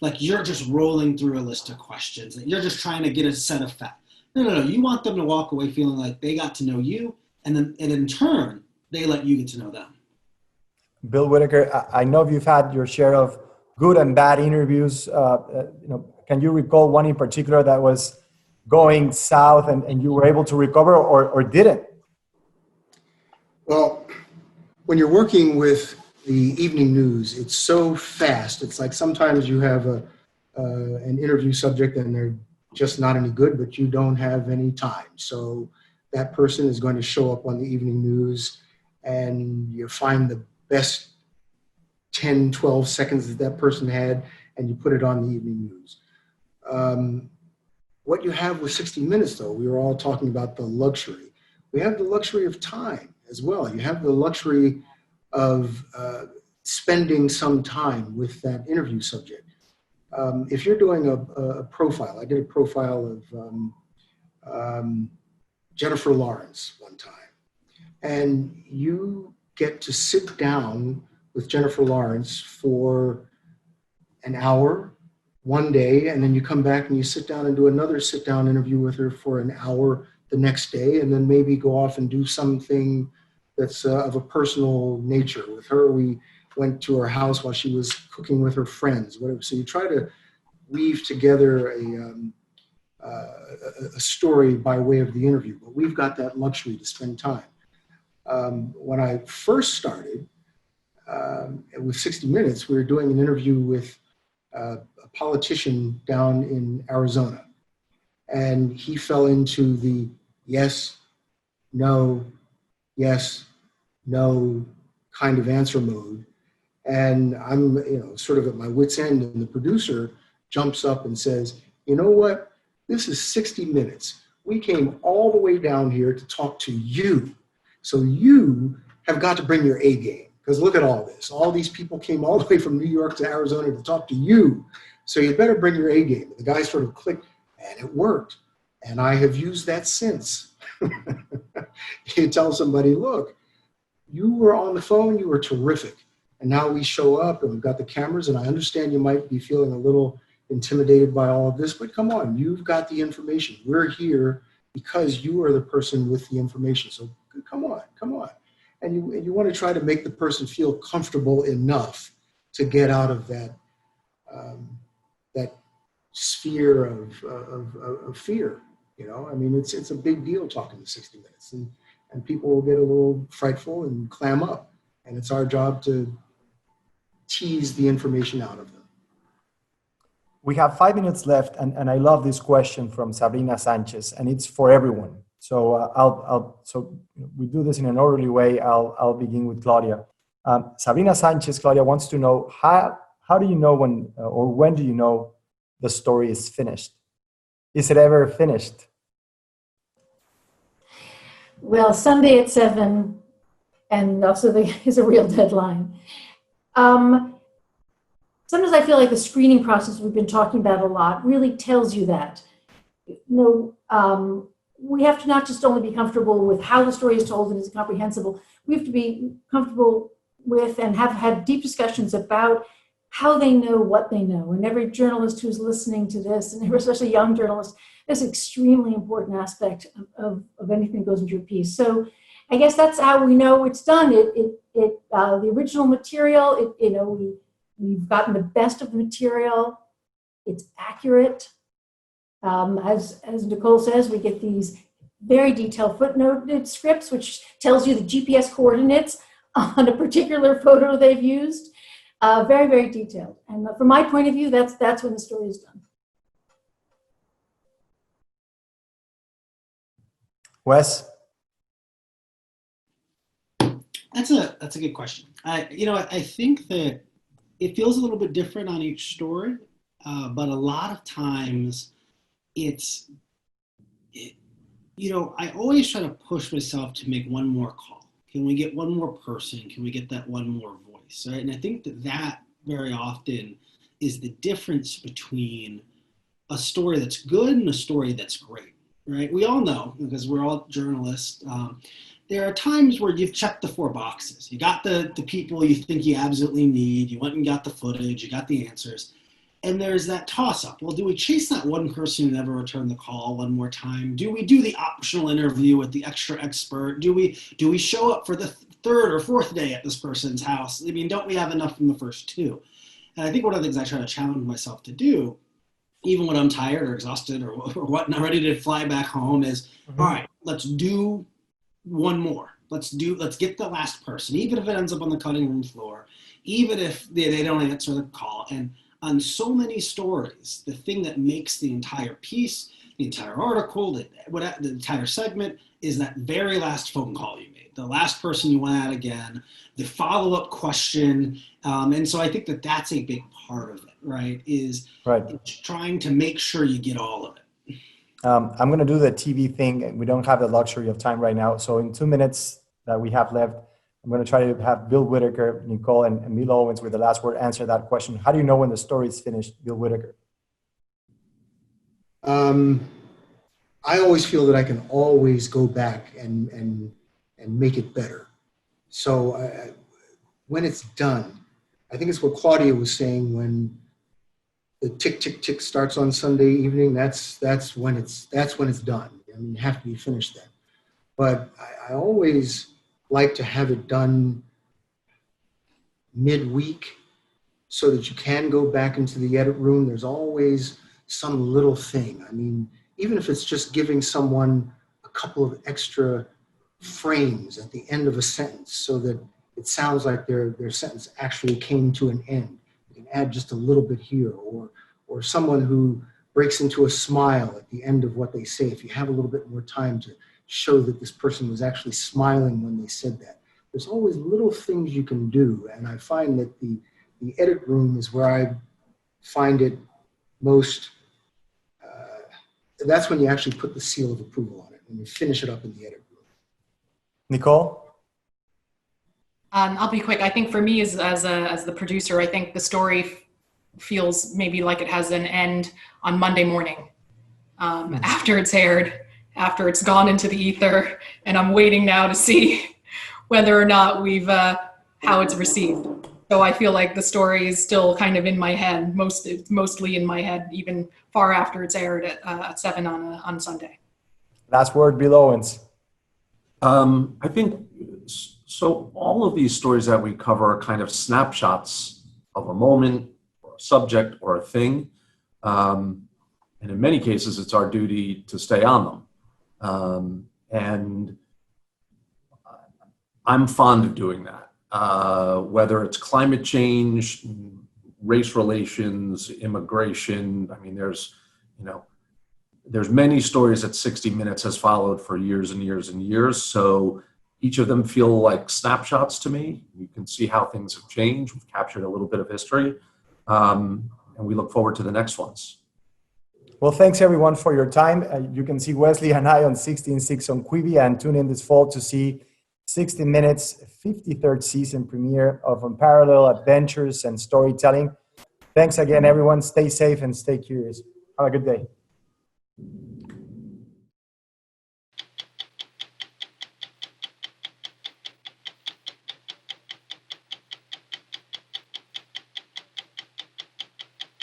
like you're just rolling through a list of questions, that you're just trying to get a set of facts. No. You want them to walk away feeling like they got to know you, and in turn, they let you get to know them. Bill Whitaker, I know you've had your share of good and bad interviews. Can you recall one in particular that was going south and you were able to recover or didn't? Well, when you're working with the evening news, it's so fast. It's like sometimes you have an interview subject and they're just not any good, but you don't have any time. So that person is going to show up on the evening news and you find the best 10, 12 seconds that person had and you put it on the evening news. What you have with 60 Minutes, though, we were all talking about the luxury. We have the luxury of time as well. You have the luxury of spending some time with that interview subject. If you're doing a profile, I did a profile of Jennifer Lawrence one time, and you get to sit down with Jennifer Lawrence for an hour, one day, and then you come back and you sit down and do another sit-down interview with her for an hour the next day, and then maybe go off and do something that's of a personal nature. With her, we went to her house while she was cooking with her friends, whatever. So you try to weave together a story by way of the interview, but we've got that luxury to spend time. When I first started with 60 Minutes, we were doing an interview with a politician down in Arizona, and he fell into the yes, no, kind of answer mode. And I'm, sort of at my wit's end, and the producer jumps up and says, you know what? This is 60 Minutes. We came all the way down here to talk to you. So you have got to bring your A game, because look at all this. All these people came all the way from New York to Arizona to talk to you. So you better bring your A game. The guy sort of clicked, and it worked. And I have used that since. You tell somebody, look, you were on the phone, you were terrific. And now we show up and we've got the cameras, and I understand you might be feeling a little intimidated by all of this, but come on, you've got the information. We're here because you are the person with the information. So come on. And you want to try to make the person feel comfortable enough to get out of that sphere of fear. It's a big deal talking to 60 Minutes, and people will get a little frightful and clam up, and it's our job to tease the information out of them. We have 5 minutes left, and I love this question from Sabrina Sanchez, and it's for everyone. So so we do this in an orderly way. I'll begin with Claudia. Sabrina Sanchez, Claudia, wants to know how do you know when or when do you know the story is finished? Is it ever finished? Well, Sunday at 7, and also is a real deadline. Sometimes I feel like the screening process we've been talking about a lot really tells you that. We have to not just only be comfortable with how the story is told and is comprehensible, we have to be comfortable with and have had deep discussions about how they know what they know. And every journalist who's listening to this, and especially young journalists, that's an extremely important aspect of anything that goes into your piece. So I guess that's how we know it's done. The original material, we've gotten the best of the material. It's accurate. As Nicole says, we get these very detailed footnoted scripts, which tells you the GPS coordinates on a particular photo they've used. Very, very detailed. And from my point of view, that's when the story is done. Wes? That's a good question. I think that it feels a little bit different on each story, but a lot of times I always try to push myself to make one more call. Can we get one more person? Can we get that one more voice? Right? And I think that very often is the difference between a story that's good and a story that's great. Right? We all know, because we're all journalists, there are times where you've checked the 4 boxes. You got the people you think you absolutely need. You went and got the footage. You got the answers. And there's that toss-up. Well, do we chase that one person who never returned the call one more time? Do we do the optional interview with the extra expert? Do we show up for the 3rd or 4th day at this person's house? I mean, don't we have enough from the first 2? And I think one of the things I try to challenge myself to do, even when I'm tired or exhausted or whatnot, ready to fly back home, is, all right, let's do one more. Let's get the last person, even if it ends up on the cutting room floor, even if they don't answer the call. And on so many stories, the thing that makes the entire piece, the entire article, the entire segment is that very last phone call you made, the last person you went at again, the follow-up question. And so I think that's a big part of it, right? Is trying to make sure you get all of it. I'm going to do the TV thing. We don't have the luxury of time right now. So in 2 minutes that we have left, I'm going to try to have Bill Whitaker, Nicole, and Mila Owens with the last word answer that question. How do you know when the story is finished, Bill Whitaker? I always feel that I can always go back and make it better. So when it's done, I think it's what Claudia was saying, when the tick, tick, tick starts on Sunday evening, that's when it's done. I mean, you have to be finished then. But I always like to have it done midweek so that you can go back into the edit room. There's always some little thing. I mean, even if it's just giving someone a couple of extra frames at the end of a sentence so that it sounds like their sentence actually came to an end. You can add just a little bit here, or someone who breaks into a smile at the end of what they say. If you have a little bit more time to show that this person was actually smiling when they said that. There's always little things you can do, and I find that the edit room is where I find it most, that's when you actually put the seal of approval on it, when you finish it up in the edit room. Nicole? I'll be quick. I think for me as the producer, I think the story feels maybe like it has an end on Monday morning after it's aired, after it's gone into the ether, and I'm waiting now to see whether or not how it's received. So I feel like the story is still kind of in my head, mostly in my head, even far after it's aired at 7 on Sunday. Last word, Bill Owens. I think, so all of these stories that we cover are kind of snapshots of a moment, or a subject, or a thing. And in many cases, it's our duty to stay on them. And I'm fond of doing that, whether it's climate change, race relations, immigration. I mean, there's many stories that 60 Minutes has followed for years and years and years. So Each of them feel like snapshots to me. You can see how things have changed. We've captured a little bit of history, and we look forward to the next ones. Well, thanks everyone for your time. You can see Wesley and I on 16/6 on Quibi, and tune in this fall to see 60 Minutes 53rd season premiere of Unparalleled Adventures and Storytelling. Thanks again, everyone. Stay safe and stay curious. Have a good day.